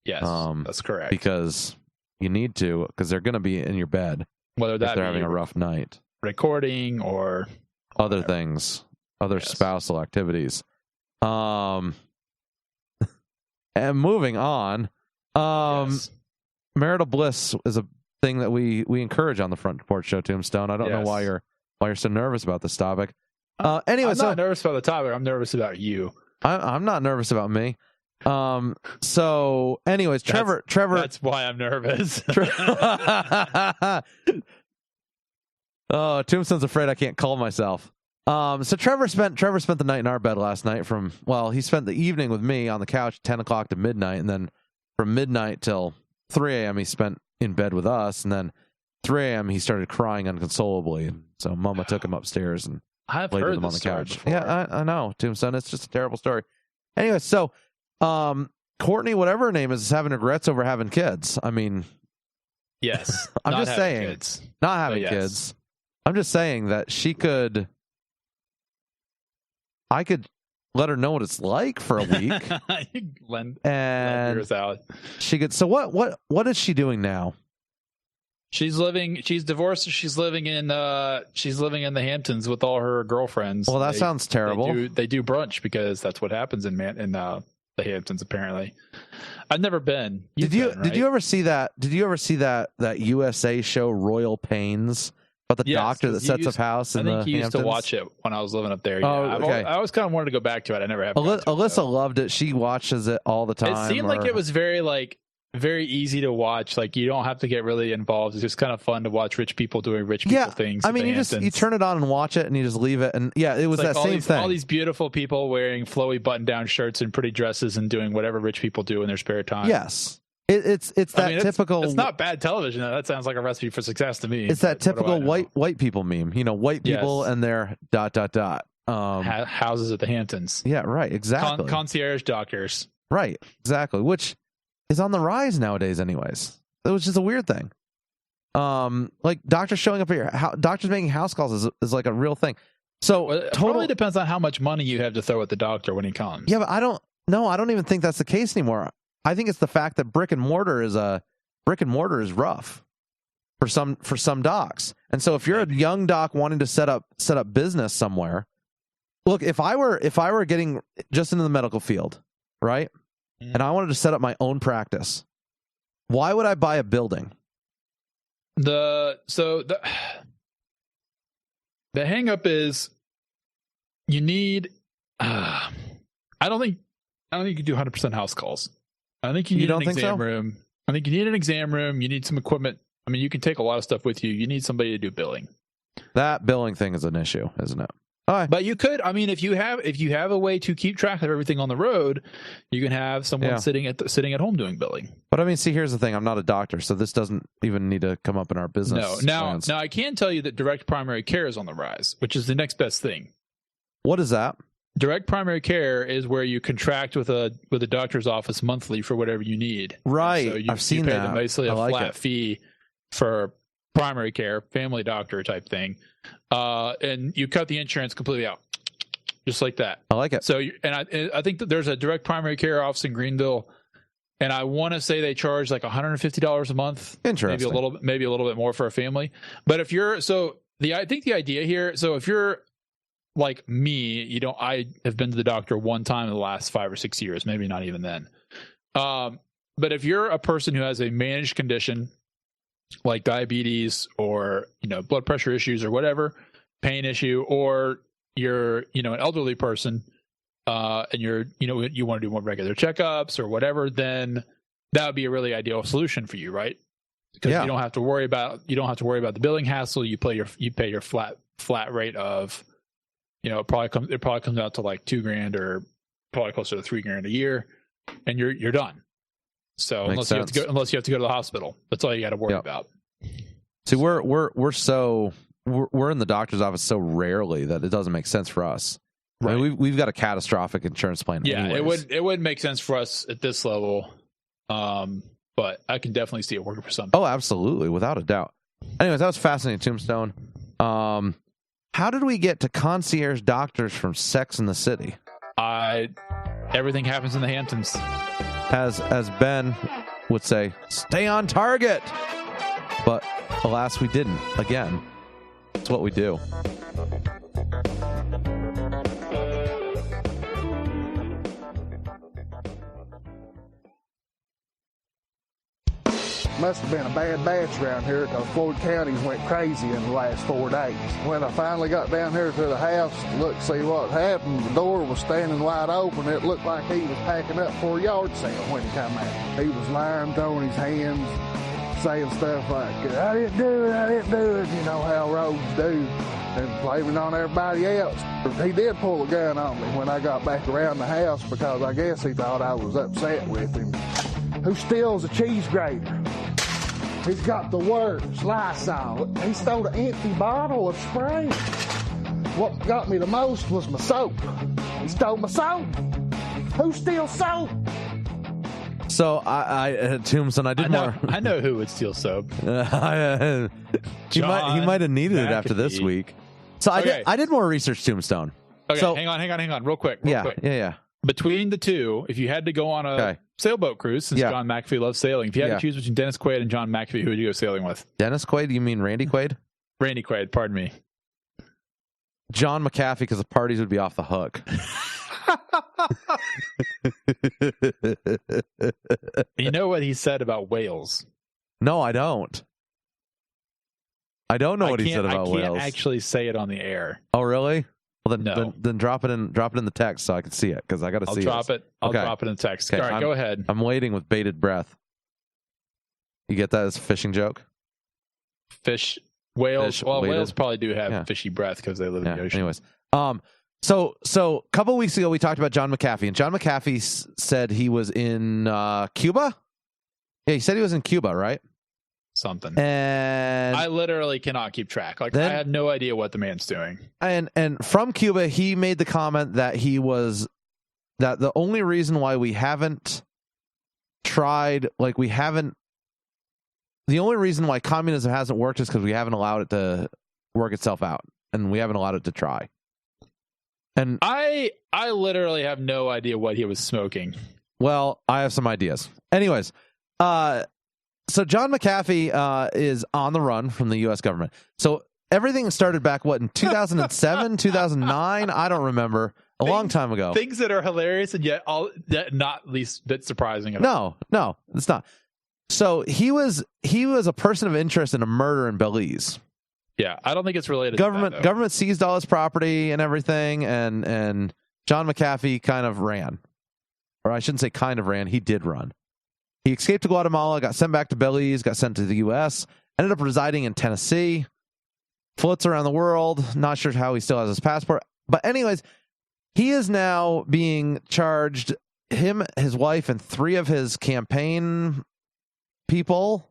Yes, that's correct. Because you need to, because they're going to be in your bed whether that if they're be having a rough night. Recording or other things, other spousal activities. And moving on, marital bliss is a thing that we encourage on the Front Porch Show, Tombstone. I don't know why you're so nervous about this topic. Anyway, I'm not nervous about the topic. I'm nervous about you. I'm not nervous about me. So anyways, Trevor, that's why I'm nervous. Oh, Tombstone's afraid I can't call myself. So Trevor spent the night in our bed last night. He spent the evening with me on the couch, 10 o'clock to midnight, and then from midnight till 3 a.m. he spent in bed with us, and then 3 a.m. he started crying unconsolably. And so Mama took him upstairs and I've laid heard with him on this the story couch. before. Yeah, I know, Tombstone. It's just a terrible story. Anyway, so Courtney, whatever her name is having regrets over having kids. I mean, yes, I'm just saying, kids. Not having kids. I'm just saying that I could let her know what it's like for a week. lend and out. She could. So what is she doing now? She's divorced. She's living in the Hamptons with all her girlfriends. Well, that sounds terrible. They do brunch because that's what happens in the Hamptons, apparently. I've never been. Did you ever see that? Did you ever see that USA show Royal Pains? About the doctor that sets up house in the Hamptons? I think you used to watch it when I was living up there. Oh, okay. I always kind of wanted to go back to it. I never have. Alyssa loved it. She watches it all the time. It seemed like it was very easy to watch. Like, you don't have to get really involved. It's just kind of fun to watch rich people doing rich people things. I mean, you turn it on and watch it, and you just leave it. And it was that same thing. All these beautiful people wearing flowy button-down shirts and pretty dresses and doing whatever rich people do in their spare time. Yes. It's that typical. It's not bad television. That sounds like a recipe for success to me. It's that typical white people meme. White people and their ... houses at the Hamptons. Yeah, right. Exactly. Concierge doctors. Right. Exactly. Which is on the rise nowadays. Anyways, it was just a weird thing. Like doctors showing up here, doctors making house calls is like a real thing. So it totally depends on how much money you have to throw at the doctor when he comes. Yeah, but I don't even think that's the case anymore. I think it's the fact that brick and mortar is rough for some docs. And so if you're a young doc wanting to set up business somewhere, look, if I were getting just into the medical field, right? Mm-hmm. And I wanted to set up my own practice, why would I buy a building? The hang up is you need I don't think you can do 100% house calls. I think you need an exam room. I think you need an exam room. You need some equipment. I mean, you can take a lot of stuff with you. You need somebody to do billing. That billing thing is an issue, isn't it? All right. But you could, I mean, if you have a way to keep track of everything on the road, you can have someone sitting at home doing billing. But I mean, see, here's the thing. I'm not a doctor, so this doesn't even need to come up in our business. No. Now I can tell you that direct primary care is on the rise, which is the next best thing. What is that? Direct primary care is where you contract with a doctor's office monthly for whatever you need. Right. So I've seen that. Them basically a flat fee for primary care, family doctor type thing. And you cut the insurance completely out. Just like that. I like it. So, I think that there's a direct primary care office in Greenville, and I want to say they charge like $150 a month. Interesting. Maybe a little bit more for a family. But if you're, I think the idea here, so if you're like me, I have been to the doctor one time in the last 5 or 6 years, maybe not even then. But if you're a person who has a managed condition like diabetes or, blood pressure issues or whatever, pain issue, or you're, an elderly person, and you want to do more regular checkups or whatever, then that would be a really ideal solution for you, right? Because you don't have to worry about the billing hassle. You pay your flat rate of, it probably comes out to like $2,000 or probably closer to $3,000 a year, and you're done. So unless you have to go to the hospital, that's all you got to worry about. See, we're in the doctor's office so rarely that it doesn't make sense for us. Right. I mean, we've got a catastrophic insurance plan. Yeah, anyways. it wouldn't make sense for us at this level. But I can definitely see it working for some. Oh, absolutely, without a doubt. Anyways, that was fascinating, Tombstone. How did we get to concierge doctors from Sex in the City? Everything happens in the Hamptons. As Ben would say, stay on target. But alas, we didn't. Again, it's what we do. Must have been a bad batch around here because Floyd counties went crazy in the last 4 days. When I finally got down here to the house to look to see what happened, the door was standing wide open. It looked like he was packing up for a yard sale when he come out. He was lying, throwing his hands, saying stuff like, I didn't do it, you know how rogues do, and blaming on everybody else. He did pull a gun on me when I got back around the house because I guess he thought I was upset with him. Who steals a cheese grater? He's got the words, Lysol. He stole an empty bottle of spray. What got me the most was my soap. He stole my soap. Who steals soap? So I Tombstone, I know who would steal soap. He might have needed it after this week. So I did more research, Tombstone. Okay, so, hang on, real quick. Yeah. Between the two, if you had to go on a sailboat cruise, since John McAfee loves sailing, if you had to choose between Dennis Quaid and John McAfee, who would you go sailing with? Dennis Quaid? You mean Randy Quaid? Randy Quaid, pardon me. John McAfee, because the parties would be off the hook. You know what he said about whales? No, I don't. I don't know what he said about whales. I can't actually say it on the air. Oh, really? Well, then drop it in the text so I can see it because I got to see it. I'll drop it in the text. Okay, all right, go ahead. I'm waiting with bated breath. You get that as a fishing joke? Whales probably do have fishy breath because they live in the ocean. Anyways, so a couple weeks ago we talked about John McAfee, and John McAfee said he was in Cuba. Yeah, he said he was in Cuba, right? Something. And I literally cannot keep track. I have no idea what the man's doing. And from Cuba, he made the comment that the only reason why we haven't tried, the only reason why communism hasn't worked is because we haven't allowed it to work itself out, and we haven't allowed it to try. And I literally have no idea what he was smoking. Well, I have some ideas. Anyways, so John McAfee is on the run from the U.S. government. So everything started back, in 2007, 2009? I don't remember. A long time ago. Things that are hilarious and yet not least bit surprising at all. No, it's not. So he was a person of interest in a murder in Belize. Yeah, I don't think it's related government to that, government seized all his property and everything, and John McAfee kind of ran. Or I shouldn't say kind of ran, he did run. He escaped to Guatemala, got sent back to Belize, got sent to the U.S., ended up residing in Tennessee, floats around the world, not sure how he still has his passport. But anyways, he is now being charged, him, his wife, and 3 of his campaign people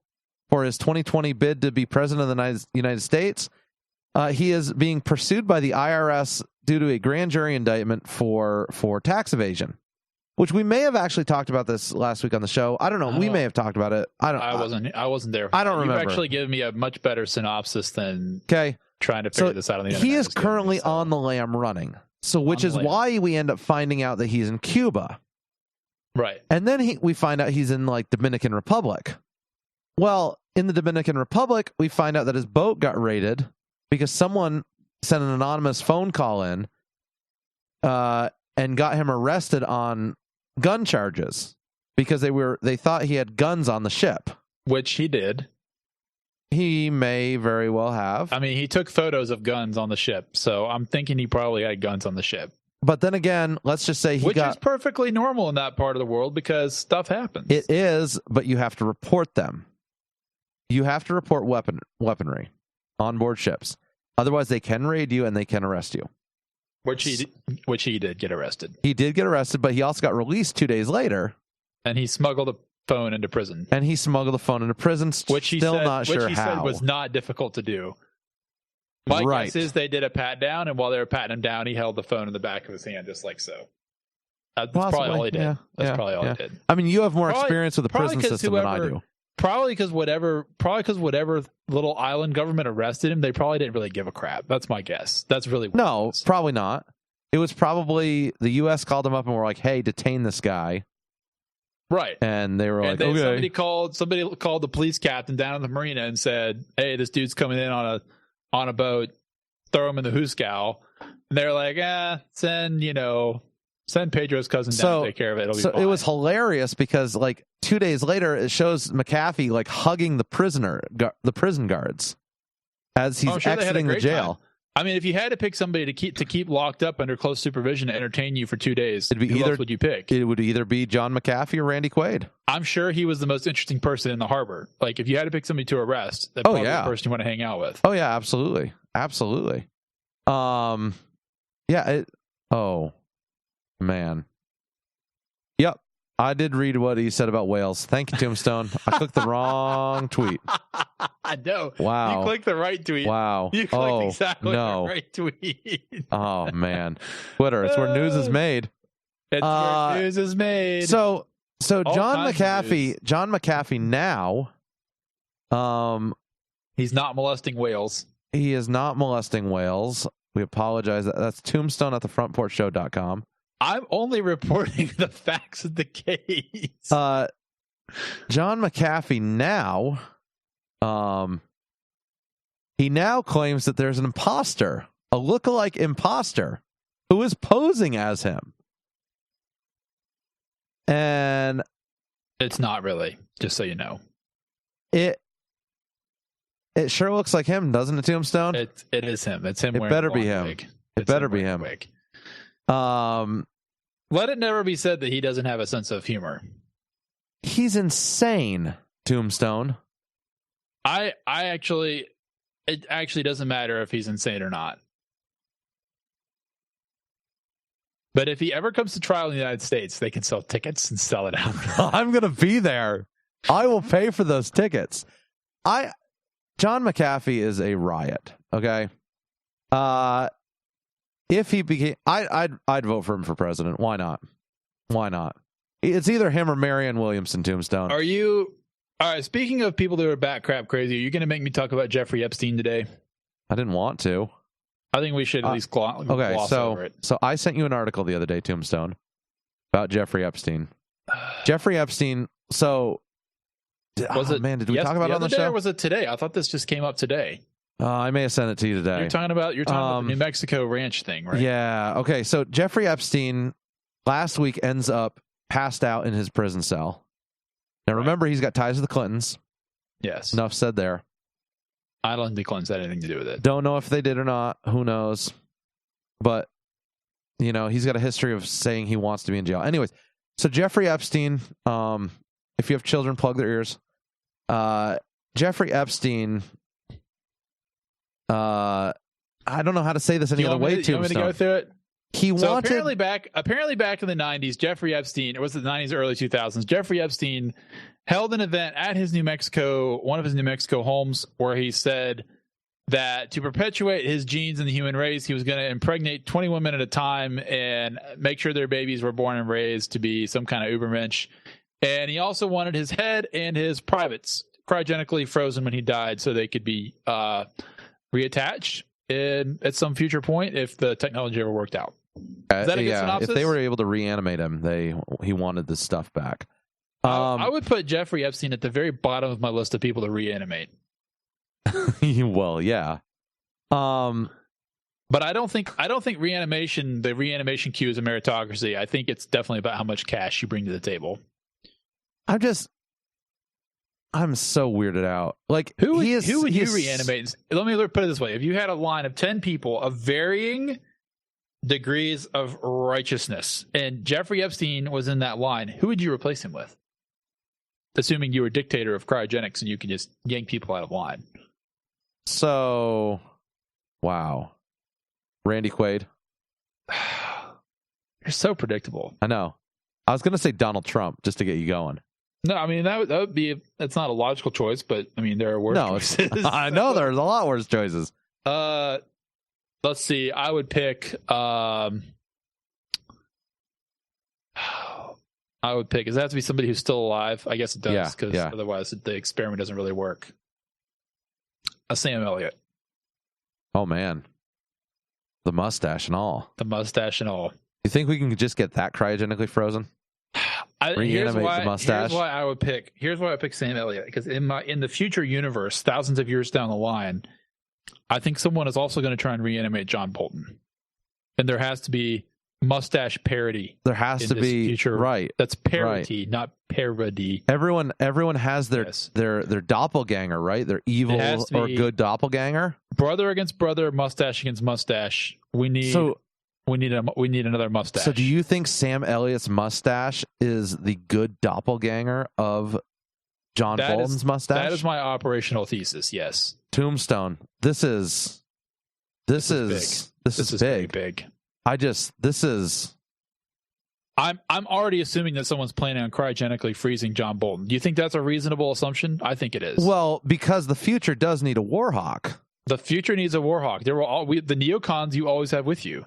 for his 2020 bid to be president of the United States. He is being pursued by the IRS due to a grand jury indictment for tax evasion. Which we may have actually talked about this last week on the show. I don't know. We may have talked about it. I wasn't there. I don't remember. You've actually given me a much better synopsis than trying to figure this out on the internet. He is currently on the lam running. So which is why we end up finding out that he's in Cuba. Right. And then we find out he's in Dominican Republic. Well, in the Dominican Republic, we find out that his boat got raided because someone sent an anonymous phone call in and got him arrested on gun charges because they thought he had guns on the ship, which he did. He may very well have. I mean, he took photos of guns on the ship, so I'm thinking he probably had guns on the ship. But then again, let's just say which is perfectly normal in that part of the world because stuff happens. It is, but you have to report them. You have to report weaponry on board ships. Otherwise, they can raid you and they can arrest you. Which he did get arrested. He did get arrested, but he also got released 2 days later. And he smuggled a phone into prison. Which he said was not difficult to do. My guess is they did a pat down, and while they were patting him down, he held the phone in the back of his hand just like so. That's probably all he did. That's probably all he did. I mean, you have more experience with the prison system than I do. Probably because whatever little island government arrested him, they probably didn't really give a crap. That's my guess. That's really what probably not. It was probably the U.S. called him up and were like, "Hey, detain this guy," Right. And they were like, and okay. Somebody called the police captain down at the marina and said, hey, this dude's coming in on a boat, throw him in the hoosegow. And they're like, send Pedro's cousin down to take care of it. It'll be fine. It was hilarious because like 2 days later, it shows McAfee like hugging the prison guards as he's exiting the jail. Time. I mean, if you had to pick somebody to keep locked up under close supervision to entertain you for 2 days, who else would you pick? It would either be John McAfee or Randy Quaid. I'm sure he was the most interesting person in the harbor. Like, if you had to pick somebody to arrest, that's probably the person you want to hang out with. Oh yeah, absolutely, absolutely. Oh man. Yep. I did read what he said about whales. Thank you, Tombstone. I clicked the wrong tweet. I know. Wow. You clicked the right tweet. Wow. You clicked exactly the right tweet. Oh, man. Twitter. It's where news is made. It's where news is made. So John McAfee now, he's not molesting whales. He is not molesting whales. We apologize. That's Tombstone at thefrontporchshow.com. I'm only reporting the facts of the case. John McAfee now, he now claims that there's an imposter, a lookalike imposter, who is posing as him. And it's not really, just so you know. It sure looks like him, doesn't it, Tombstone? It is him. It's him. It better be him. It better be him. Let it never be said that he doesn't have a sense of humor. He's insane, Tombstone. It actually doesn't matter if he's insane or not. But if he ever comes to trial in the United States, they can sell tickets and sell it out. I'm going to be there. I will pay for those tickets. John McAfee is a riot. Okay. If he became, I'd vote for him for president. Why not? Why not? It's either him or Marianne Williamson, Tombstone. Are you? All right. Speaking of people that are bat crap crazy, are you going to make me talk about Jeffrey Epstein today? I didn't want to. I think we should at least gloss over it. So I sent you an article the other day, Tombstone, about Jeffrey Epstein. Jeffrey Epstein. So, did we talk about it on the show? Or was it today? I thought this just came up today. I may have sent it to you today. You're talking about the New Mexico ranch thing, right? Yeah. Okay. So Jeffrey Epstein last week ends up passed out in his prison cell. Now remember, he's got ties to the Clintons. Yes. Enough said there. I don't think the Clintons had anything to do with it. Don't know if they did or not. Who knows? But he's got a history of saying he wants to be in jail. Anyways, so Jeffrey Epstein. If you have children, plug their ears. Jeffrey Epstein. I don't know how to say this any other way. You want me to go through it? Apparently back in the 90s, Jeffrey Epstein, or was it the 90s or early 2000s? Jeffrey Epstein held an event at one of his New Mexico homes, where he said that to perpetuate his genes in the human race, he was going to impregnate 20 women at a time and make sure their babies were born and raised to be some kind of Ubermensch. And he also wanted his head and his privates cryogenically frozen when he died, so they could be reattached at some future point if the technology ever worked out. Is that a good synopsis? If they were able to reanimate him, he wanted this stuff back. I would put Jeffrey Epstein at the very bottom of my list of people to reanimate. Well, yeah. But I don't think the reanimation queue is a meritocracy. I think it's definitely about how much cash you bring to the table. I'm so weirded out. Like, who would you reanimate? Let me put it this way. If you had a line of 10 people of varying degrees of righteousness, and Jeffrey Epstein was in that line, who would you replace him with? Assuming you were dictator of cryogenics and you can just yank people out of line. So, wow. Randy Quaid. You're so predictable. I know. I was going to say Donald Trump just to get you going. No, I mean, that would be, that's not a logical choice, but I mean, there are worse choices. I know there's a lot worse choices. Let's see. I would pick, does that have to be somebody who's still alive? I guess it does, because otherwise the experiment doesn't really work. Sam Elliott. Oh, man. The mustache and all. You think we can just get that cryogenically frozen? Reanimate the mustache. Here's why I would pick Sam Elliott, because in the future universe, thousands of years down the line, I think someone is also going to try and reanimate John Bolton, and there has to be mustache parody. There has to be future, right. That's parody, not parody. Everyone has their doppelganger, right? Their evil or good doppelganger. Brother against brother, mustache against mustache. We need another mustache. So do you think Sam Elliott's mustache is the good doppelganger of John Bolton's mustache? That is my operational thesis. Yes. Tombstone. This is big. Big. I'm already assuming that someone's planning on cryogenically freezing John Bolton. Do you think that's a reasonable assumption? I think it is. Well, because the future does need a Warhawk. The future needs a Warhawk. There will the neocons you always have with you.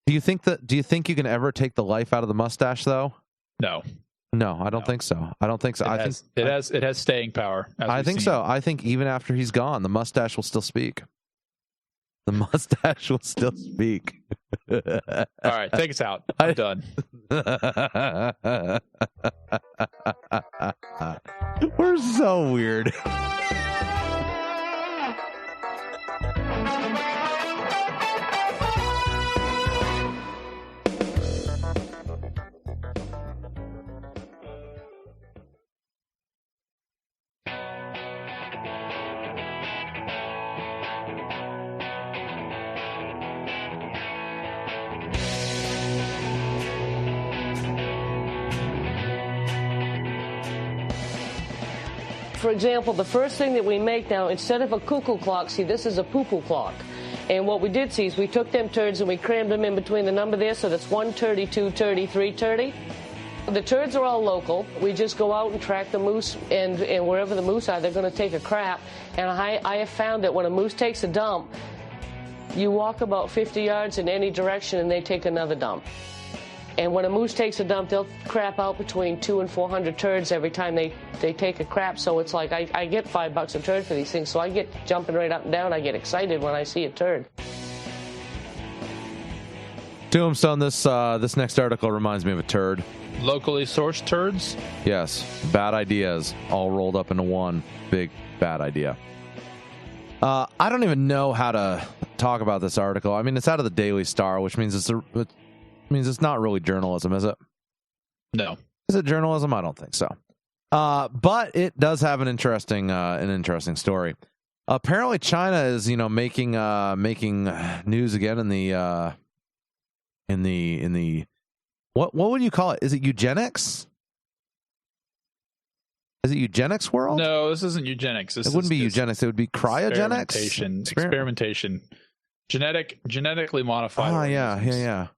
Do you think you can ever take the life out of the mustache though? No, I don't think so. I don't think so. It has staying power. I think so. I think even after he's gone, the mustache will still speak. The mustache will still speak. All right, take us out. I'm done. We're so weird. For example, the first thing that we make now, instead of a cuckoo clock, see, this is a poo-poo clock. And what we did see is we took them turds and we crammed them in between the number there, so that's 130, 230, 330. The turds are all local. We just go out and track the moose, and wherever the moose are, they're going to take a crap. And I have found that when a moose takes a dump, you walk about 50 yards in any direction and they take another dump. And when a moose takes a dump, they'll crap out between 200 and 400 turds every time they take a crap. So it's like I get $5 a turd for these things. So I get jumping right up and down. I get excited when I see a turd. Tombstone, this next article reminds me of a turd. Locally sourced turds? Yes. Bad ideas all rolled up into one big bad idea. I don't even know how to talk about this article. I mean, it's out of the Daily Star, which means it's not really journalism, is it? No. Is it journalism? I don't think so. But it does have an interesting story. Apparently, China is making news again in the what would you call it? Is it eugenics? Is it eugenics world? No, this isn't eugenics. It wouldn't be eugenics. It would be cryogenics. Experimentation. Genetically modified. Oh yeah.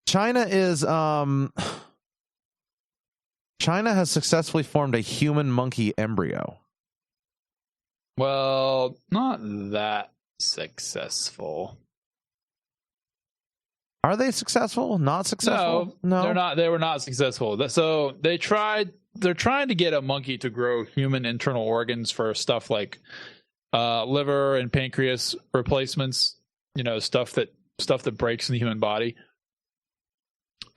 China has successfully formed a human monkey embryo. Well, not that successful. Are they successful? Not successful? No, they're not. They were not successful. So they're trying to get a monkey to grow human internal organs for stuff like liver and pancreas replacements. Stuff that breaks in the human body.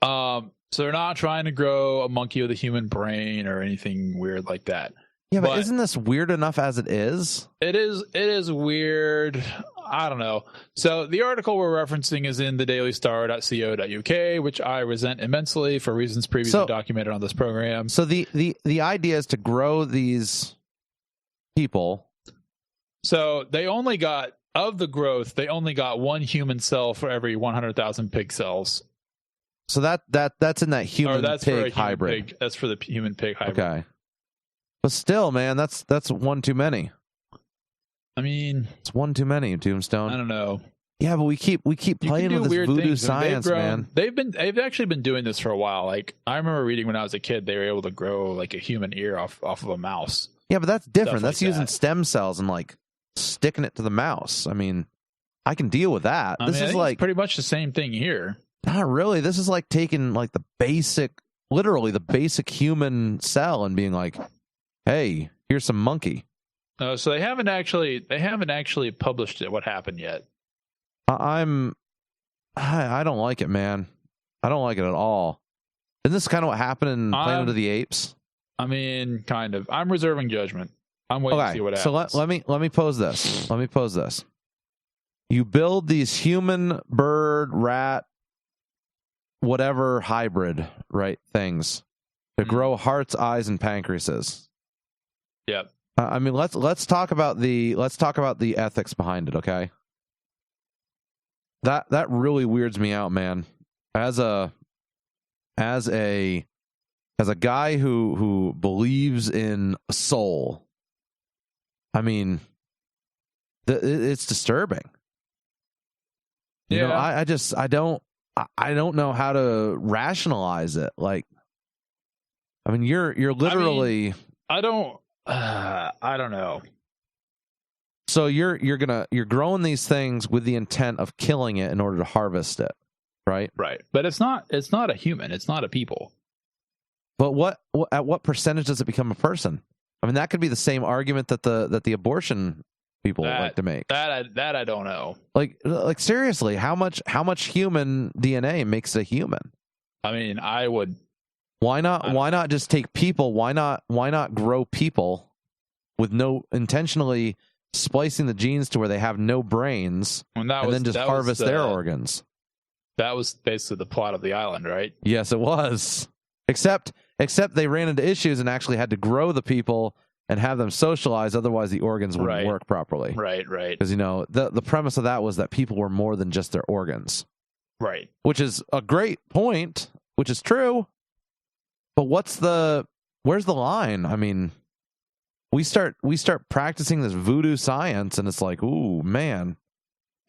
So they're not trying to grow a monkey with a human brain or anything weird like that. Yeah, but isn't this weird enough as it is? It is weird. I don't know. So the article we're referencing is in thedailystar.co.uk, which I resent immensely for reasons previously documented on this program. So the idea is to grow these people. So they only got one human cell for every 100,000 pig cells. So that's in that human pig hybrid. That's for the human pig hybrid. Okay. But still, man, that's one too many. I mean, it's one too many, Tombstone. I don't know. Yeah, but we keep playing with this voodoo science, man. They've actually been doing this for a while. Like, I remember reading when I was a kid, they were able to grow like a human ear off of a mouse. Yeah, but that's different. That's using stem cells and like sticking it to the mouse. I mean, I can deal with that. This is like pretty much the same thing here. Not really. This is like taking like literally the basic human cell and being like, hey, here's some monkey. So they haven't actually published what happened yet. I don't like it, man. I don't like it at all. Isn't this kind of what happened in Planet of the Apes? I mean, kind of. I'm reserving judgment. I'm waiting to see what happens. So let me pose this. Let me pose this. You build these human, bird, rat, whatever hybrid, right, things to grow hearts, eyes, and pancreases. Yep. I mean, let's talk about the ethics behind it, okay? That really weirds me out, man. As a guy who believes in a soul, I mean, it's disturbing. You know, I don't know how to rationalize it. Like, I mean, you're literally. I don't know. So you're growing these things with the intent of killing it in order to harvest it, right? Right. But it's not a human. It's not a people. But at what percentage does it become a person? I mean, that could be the same argument that the abortion people like to make. That I don't know. Like seriously, how much human DNA makes a human? I mean, I would. Why not just take people? Why not grow people with no intentionally splicing the genes to where they have no brains and then just harvest their organs? That was basically the plot of the island, right? Yes, it was. Except they ran into issues and actually had to grow the people and have them socialize. Otherwise, the organs wouldn't work properly. Right. Because, you know, the premise of that was that people were more than just their organs. Right. Which is a great point, which is true. But where's the line? I mean, we start practicing this voodoo science and it's like, ooh, man,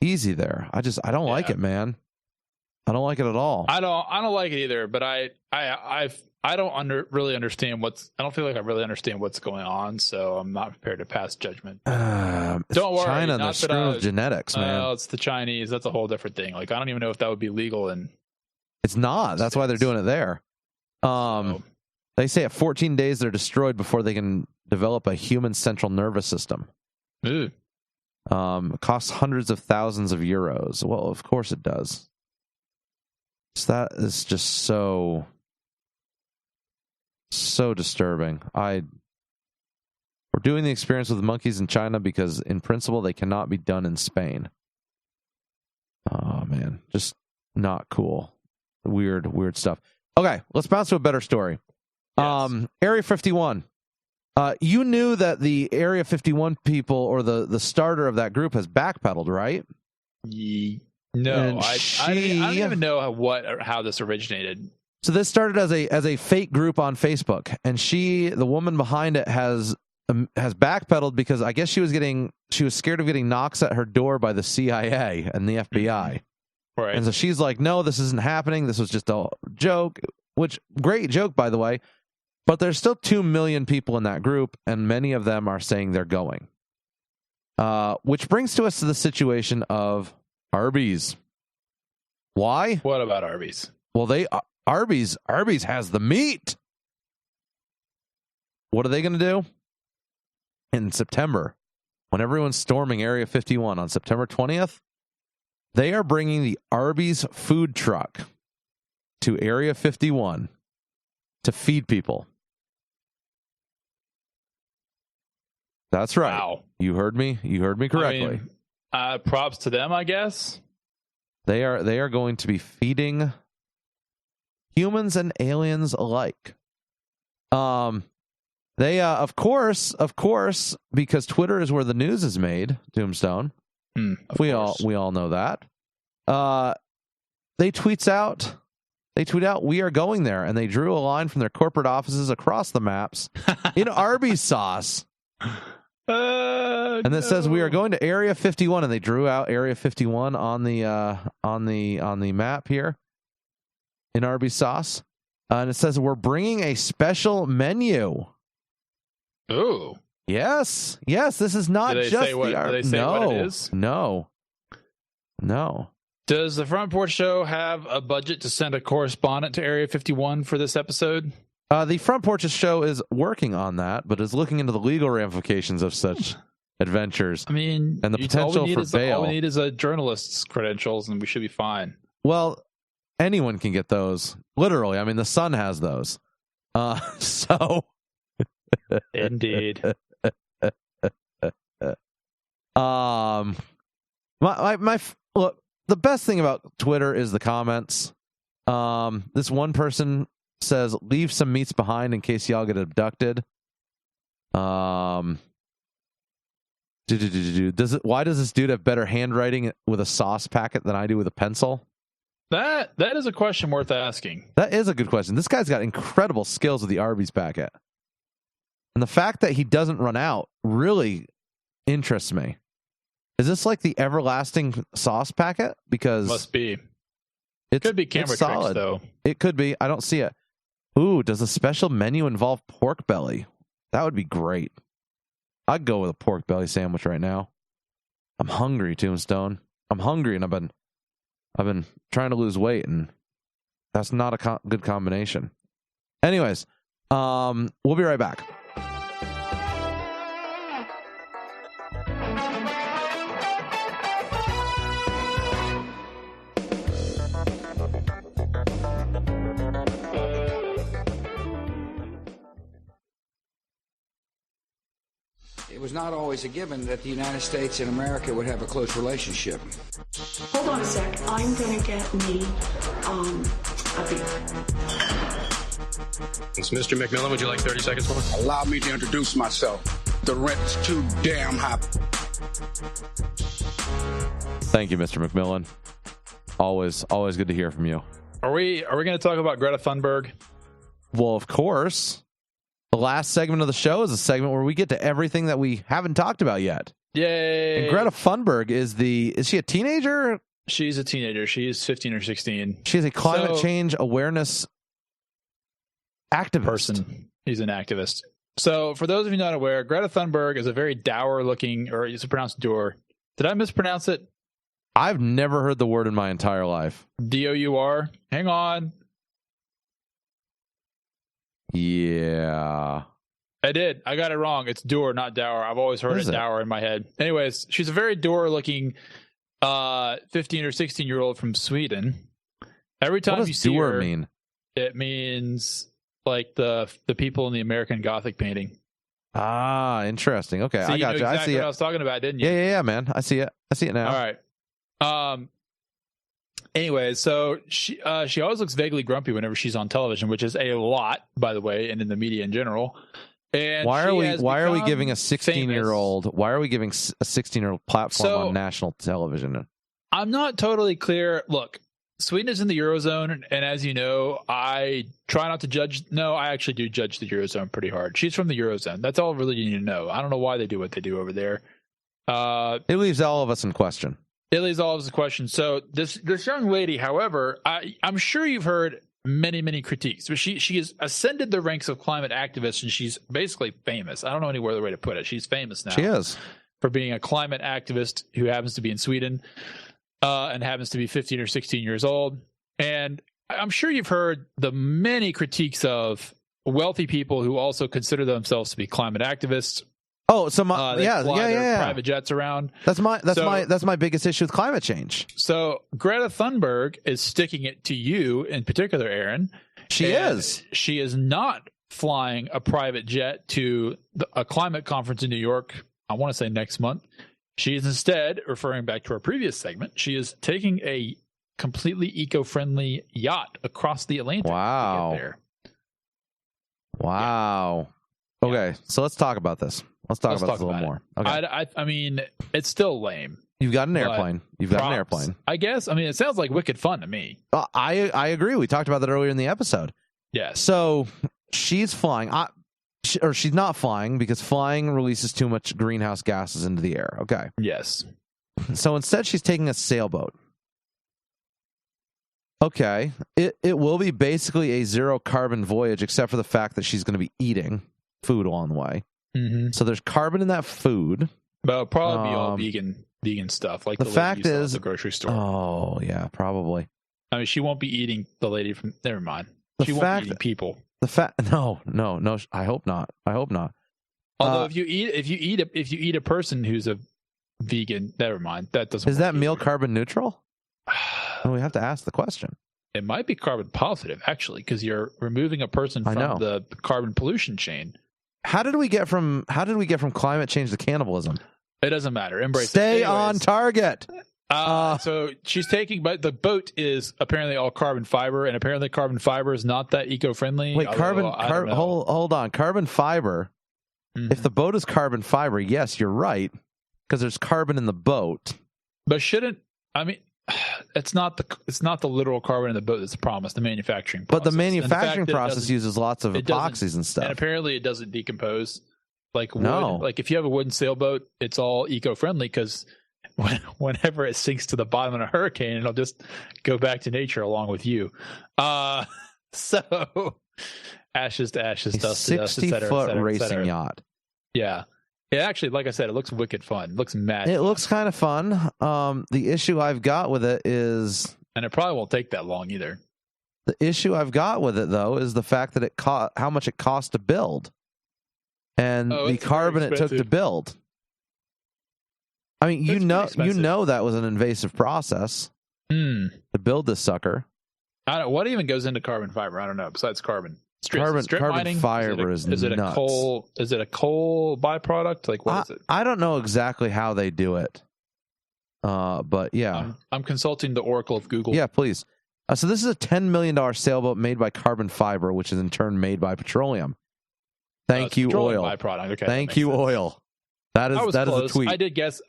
easy there. I don't like it, man. I don't like it at all. I don't like it either, but I don't really understand I don't feel like I really understand what's going on, so I'm not prepared to pass judgment. Don't worry, China and the screw of genetics, man. It's the Chinese. That's a whole different thing. Like, I don't even know if that would be legal in. It's not. That's why they're doing it there. They say at 14 days they're destroyed before they can develop a human central nervous system. Ooh. It costs hundreds of thousands of euros. Well, of course it does. So that is just so disturbing. We're doing the experience with monkeys in China because in principle they cannot be done in Spain. Oh man, just not cool. Weird stuff. Okay, let's bounce to a better story. Yes. Area 51. You knew that the Area 51 people, or the starter of that group, has backpedaled, right? No, I don't even know how this originated. So this started as a fake group on Facebook, and the woman behind it, has backpedaled because I guess she was scared of getting knocks at her door by the CIA and the FBI. Right. And so she's like, no, this isn't happening. This was just a joke, which great joke, by the way. But there's still 2 million people in that group, and many of them are saying they're going. Which brings to us to the situation of Arby's. Why? What about Arby's? Well, Arby's has the meat. What are they going to do? In September, when everyone's storming Area 51 on September 20th, they are bringing the Arby's food truck to Area 51 to feed people. That's right. Wow. You heard me. You heard me correctly. I mean, props to them, I guess. They are going to be feeding humans and aliens alike. They of course, because Twitter is where the news is made, Tombstone. We all know that. They tweet out, we are going there, and they drew a line from their corporate offices across the maps in Arby's sauce. And it says we are going to Area 51, and they drew out Area 51 on the map here in Arby's sauce, and it says we're bringing a special menu. Ooh, yes. This is not just do they say what it is? No. Does the Front Porch Show have a budget to send a correspondent to Area 51 for this episode? The Front Porch Show is working on that, but is looking into the legal ramifications of such adventures. I mean, and the potential for bail. All we need is a journalist's credentials, and we should be fine. Well, anyone can get those. Literally, I mean, the sun has those. So, indeed. Look, the best thing about Twitter is the comments. This one person says, "Leave some meats behind in case y'all get abducted." Why does this dude have better handwriting with a sauce packet than I do with a pencil? That is a question worth asking. That is a good question. This guy's got incredible skills with the Arby's packet. And the fact that he doesn't run out really interests me. Is this like the everlasting sauce packet? Because must be. It could be camera tricks, though. It could be. I don't see it. Ooh, does the special menu involve pork belly? That would be great. I'd go with a pork belly sandwich right now. I'm hungry, Tombstone. I'm hungry, and I've been trying to lose weight, and that's not a good combination. Anyways, we'll be right back. It was not always a given that the United States and America would have a close relationship. Hold on a sec. I'm going to get me a beer. It's Mr. McMillan. Would you like 30 seconds more? Allow me to introduce myself. The rent's too damn high. Thank you, Mr. McMillan. Always good to hear from you. Are we going to talk about Greta Thunberg? Well, of course. The last segment of the show is a segment where we get to everything that we haven't talked about yet. Yay! And Greta Thunberg is she a teenager? She's a teenager. She's 15 or 16. She's a climate change awareness activist. Person. He's an activist. So, for those of you not aware, Greta Thunberg is a very dour-looking, or it's pronounced dour. Did I mispronounce it? I've never heard the word in my entire life. D-O-U-R? Hang on. Yeah. I did. I got it wrong. It's dour, not dour. I've always heard it dour in my head. Anyways, she's a very dour-looking 15 or 16-year-old from Sweden. Every time you see her, mean? It means like the people in the American Gothic painting. Ah, interesting. Okay, so I got you. Exactly I see what it. I was talking about, didn't you? Yeah, man. I see it. I see it now. All right. Anyway, so she always looks vaguely grumpy whenever she's on television, which is a lot, by the way, and in the media in general. And why are we giving a 16-year-old? Why are we giving a 16-year-old platform on national television? I'm not totally clear. Look, Sweden is in the Eurozone, and as you know, I try not to judge. No, I actually do judge the Eurozone pretty hard. She's from the Eurozone. That's all really you need to know. I don't know why they do what they do over there. It leaves all of us in question. It leaves all of us in question. So this young lady, however, I'm sure you've heard many critiques, but she has ascended the ranks of climate activists, and she's basically famous. I don't know any other way to put it. She's famous now. She is. For being a climate activist who happens to be in Sweden and happens to be 15 or 16 years old. And I'm sure you've heard the many critiques of wealthy people who also consider themselves to be climate activists. Oh, so private jets around. That's my biggest issue with climate change. So Greta Thunberg is sticking it to you in particular, Aaron. She is not flying a private jet to a climate conference in New York. I want to say next month. She is instead, referring back to our previous segment, she is taking a completely eco-friendly yacht across the Atlantic. Wow. To get there. Wow. Yeah. Okay, so let's talk about this. Let's talk about this a little more. Okay. I mean, it's still lame. You've got an airplane. I guess. I mean, it sounds like wicked fun to me. I agree. We talked about that earlier in the episode. Yes. So she's flying, or she's not flying because flying releases too much greenhouse gases into the air. Okay. Yes. So instead, she's taking a sailboat. Okay. It will be basically a zero carbon voyage, except for the fact that she's going to be eating food along the way. Mm-hmm. So there's carbon in that food. But it'll probably be all vegan stuff, like the fact is at the grocery store. Oh yeah, probably. I mean, she won't be eating the lady from. Never mind. She won't be eating people. No. I hope not. Although if you eat a person who's a vegan, never mind. That doesn't. Is that meal carbon neutral? We have to ask the question. It might be carbon positive, actually, because you're removing a person from the carbon pollution chain. How did we get from climate change to cannibalism? It doesn't matter. Embrace Stay it. on target. So she's taking, but the boat is apparently all carbon fiber, and apparently carbon fiber is not that eco-friendly. Wait, hold on. Carbon fiber. Mm-hmm. If the boat is carbon fiber, yes, you're right, because there's carbon in the boat. But it's not the literal carbon in the boat that's promised. The manufacturing process. But the manufacturing process uses lots of epoxies and stuff. And apparently, it doesn't decompose. Like wood, like if you have a wooden sailboat, it's all eco-friendly because whenever it sinks to the bottom in a hurricane, it'll just go back to nature along with you. So ashes to ashes, dust to dust, 60-foot racing yacht. Yeah. Yeah, actually, like I said, it looks wicked fun. It looks mad. It looks kind of fun. The issue I've got with it is... And it probably won't take that long either. The issue I've got with it, though, is the fact that how much it cost to build. And the carbon it took to build. I mean, you know that was an invasive process to build this sucker. I don't. What even goes into carbon fiber? I don't know. Besides carbon, carbon mining? fiber is it nuts. A coal? Is it a coal byproduct? Like what is it? I don't know exactly how they do it. But yeah, I'm consulting the Oracle of Google. Yeah, please. So this is a $10 million sailboat made by carbon fiber, which is in turn made by petroleum. Thank you, oil. Byproduct. Okay, Thank you, oil. That is a tweet. I did guess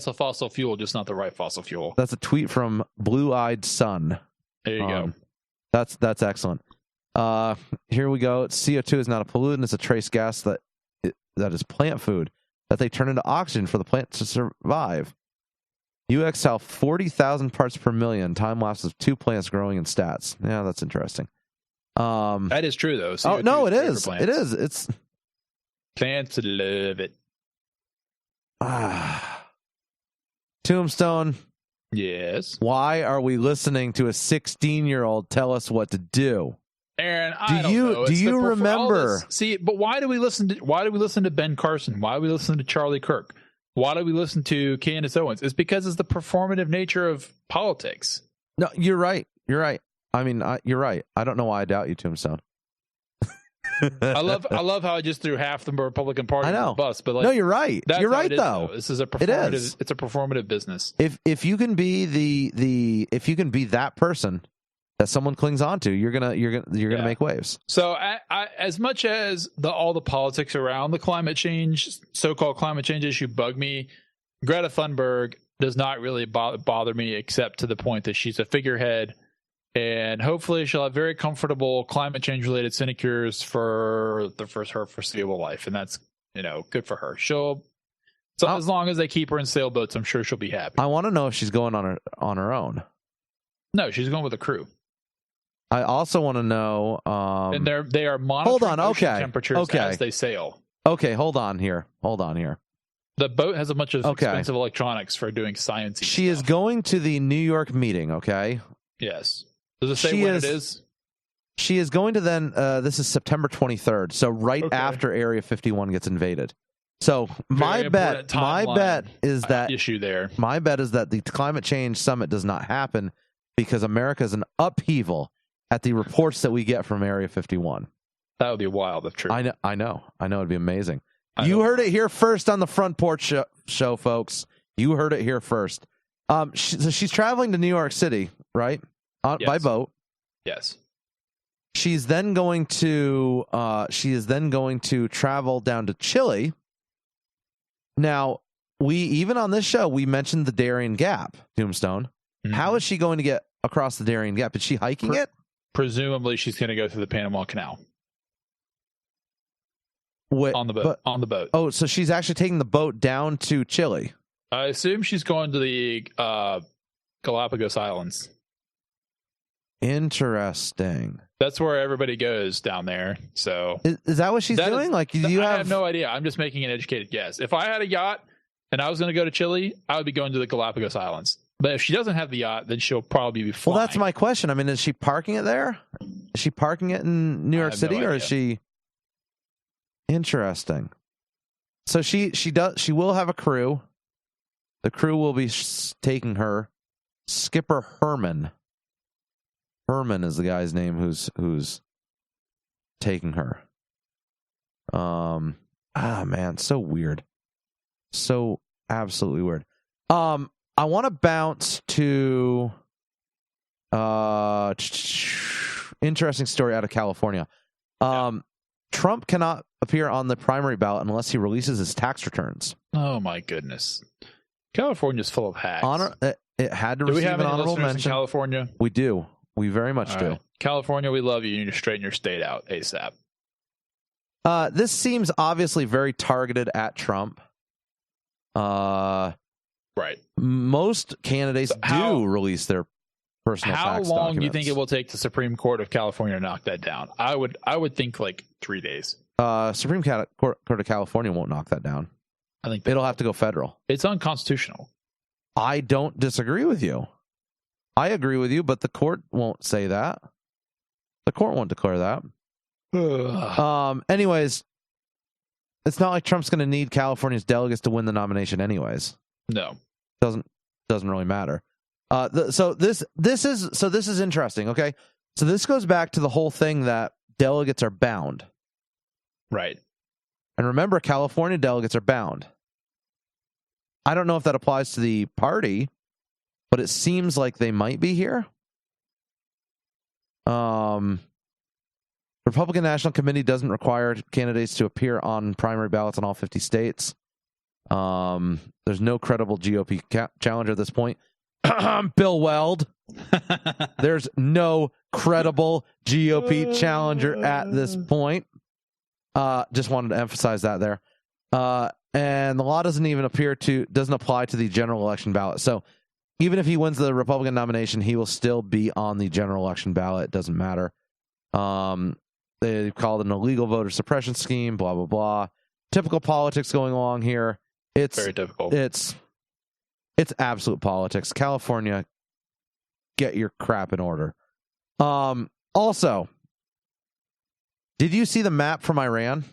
a fossil fuel, just not the right fossil fuel. That's a tweet from Blue Eyed Sun. There you go. That's excellent. Here we go. CO2 is not a pollutant; it's a trace gas that is plant food that they turn into oxygen for the plant to survive. You exhale 40,000 parts per million. Time lapse of 2 plants growing in stats. Yeah, that's interesting. That is true, though. CO2 no, it is. It is. It's plants love it. Tombstone. Yes. Why are we listening to a 16-year-old tell us what to do? Aaron, I don't know. Do you remember? See, but why do we listen to Ben Carson? Why do we listen to Charlie Kirk? Why do we listen to Candace Owens? It's because it's the performative nature of politics. No, you're right. You're right. I mean, you're right. I don't know why I doubt you, Tombstone. I love how I just threw half the Republican Party on the bus. But no, you're right. You're right, though. This is a performative. It's a performative business. If you can be if you can be that person that someone clings on to, you're gonna make waves. So, as much as all the politics around the so-called climate change issue bug me, Greta Thunberg does not really bother me, except to the point that she's a figurehead. And hopefully she'll have very comfortable climate change related sinecures for her foreseeable life. And that's, good for her. As long as they keep her in sailboats, I'm sure she'll be happy. I want to know if she's going on her own. No, she's going with a crew. I also want to know, and they are monitoring ocean temperatures as they sail. Okay. Hold on here. The boat has a bunch of expensive electronics for doing sciencey She is going to the New York meeting. Okay. Yes. Does it say when it is? She is going to this is September 23rd, so after Area 51 gets invaded. So my bet is that issue there. My bet is that the climate change summit does not happen because America is an upheaval at the reports that we get from Area 51. That would be wild if true. I know. It'd be amazing. You heard it here first on the Front Porch show, folks. You heard it here first. So she's traveling to New York City, right? By boat. Yes. She's then going to travel down to Chile. Now, even on this show, we mentioned the Darien Gap, Tombstone. Mm-hmm. How is she going to get across the Darien Gap? Is she hiking it? Presumably she's going to go through the Panama Canal. On the boat. Oh, so she's actually taking the boat down to Chile. I assume she's going to the Galapagos Islands. Interesting. That's where everybody goes down there. So is that what she's doing? I have no idea. I'm just making an educated guess. If I had a yacht and I was going to go to Chile, I would be going to the Galapagos Islands. But if she doesn't have the yacht, then she'll probably be flying. Well, that's my question. I mean, is she parking it there? Is she parking it in New York City, or is she? Interesting. So she will have a crew. The crew will be taking her. Skipper Herman. Herman is the guy's name who's taking her. Man, so weird. So absolutely weird. I want to bounce to interesting story out of California. Trump cannot appear on the primary ballot unless he releases his tax returns. Oh my goodness. California's full of hacks. It had to receive an honorable mention. In California? We do. We very much do. Right. California, we love you. You need to straighten your state out ASAP. This seems obviously very targeted at Trump. Right. Most candidates do release their personal tax documents. How long do you think it will take the Supreme Court of California to knock that down? I would think like 3 days. Supreme Court of California won't knock that down. I think it'll have to go federal. It's unconstitutional. I don't disagree with you. I agree with you, but the court won't say that. The court won't declare that. Anyways, it's not like Trump's going to need California's delegates to win the nomination anyways. No. Doesn't really matter. So this is interesting, okay? So this goes back to the whole thing that delegates are bound. Right. And remember, California delegates are bound. I don't know if that applies to the party, but it seems like they might be here. Republican National Committee doesn't require candidates to appear on primary ballots in all 50 states. There's no credible GOP challenger at this point. Bill Weld. There's no credible GOP challenger at this point. Just wanted to emphasize that there. And the law doesn't apply to the general election ballot. So even if he wins the Republican nomination, he will still be on the general election ballot. It doesn't matter. They call it an illegal voter suppression scheme, blah, blah, blah. Typical politics going along here. It's very difficult. It's absolute politics. California, get your crap in order. Also, did you see the map from Iran?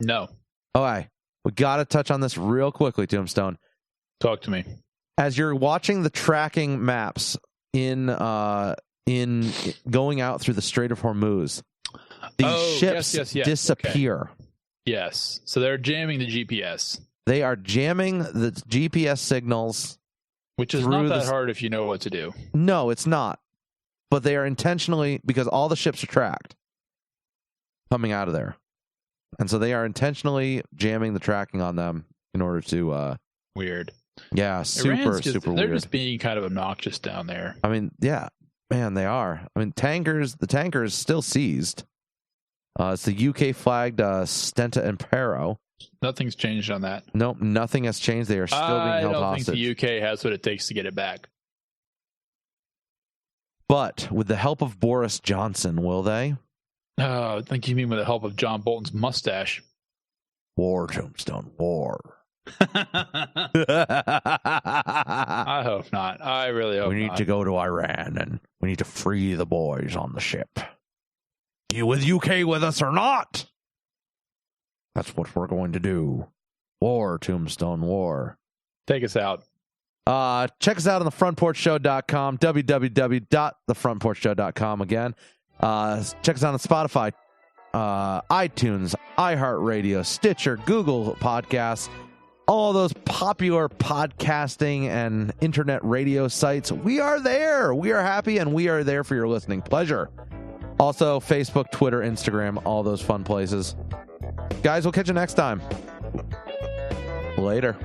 No. All right. We got to touch on this real quickly, Tombstone. Talk to me. As you're watching the tracking maps in going out through the Strait of Hormuz, these ships disappear. Okay. Yes. So they're jamming the GPS. They are jamming the GPS signals. Which is not that hard if you know what to do. No, it's not. But they are intentionally, because all the ships are tracked coming out of there. And so they are intentionally jamming the tracking on them in order to... Weird. Yeah, super weird. They're just being kind of obnoxious down there. I mean, yeah. Man, they are. I mean, the tanker is still seized. It's the UK flagged Stenta Impero. Nothing's changed on that. Nope, nothing has changed. They are still being held hostage. I don't think the UK has what it takes to get it back. But with the help of Boris Johnson, will they? I think you mean with the help of John Bolton's mustache. War, Tombstone, war. I hope not. I really hope not. We need to go to Iran and we need to free the boys on the ship. You with UK with us or not? That's what we're going to do. War, Tombstone, war. Take us out. Check us out on thefrontporchshow.com, www.thefrontporchshow.com again. Check us out on Spotify, iTunes, iHeartRadio, Stitcher, Google Podcasts, all those popular podcasting and internet radio sites. We are there. We are happy, and we are there for your listening pleasure. Also, Facebook, Twitter, Instagram, all those fun places. Guys, we'll catch you next time. Later.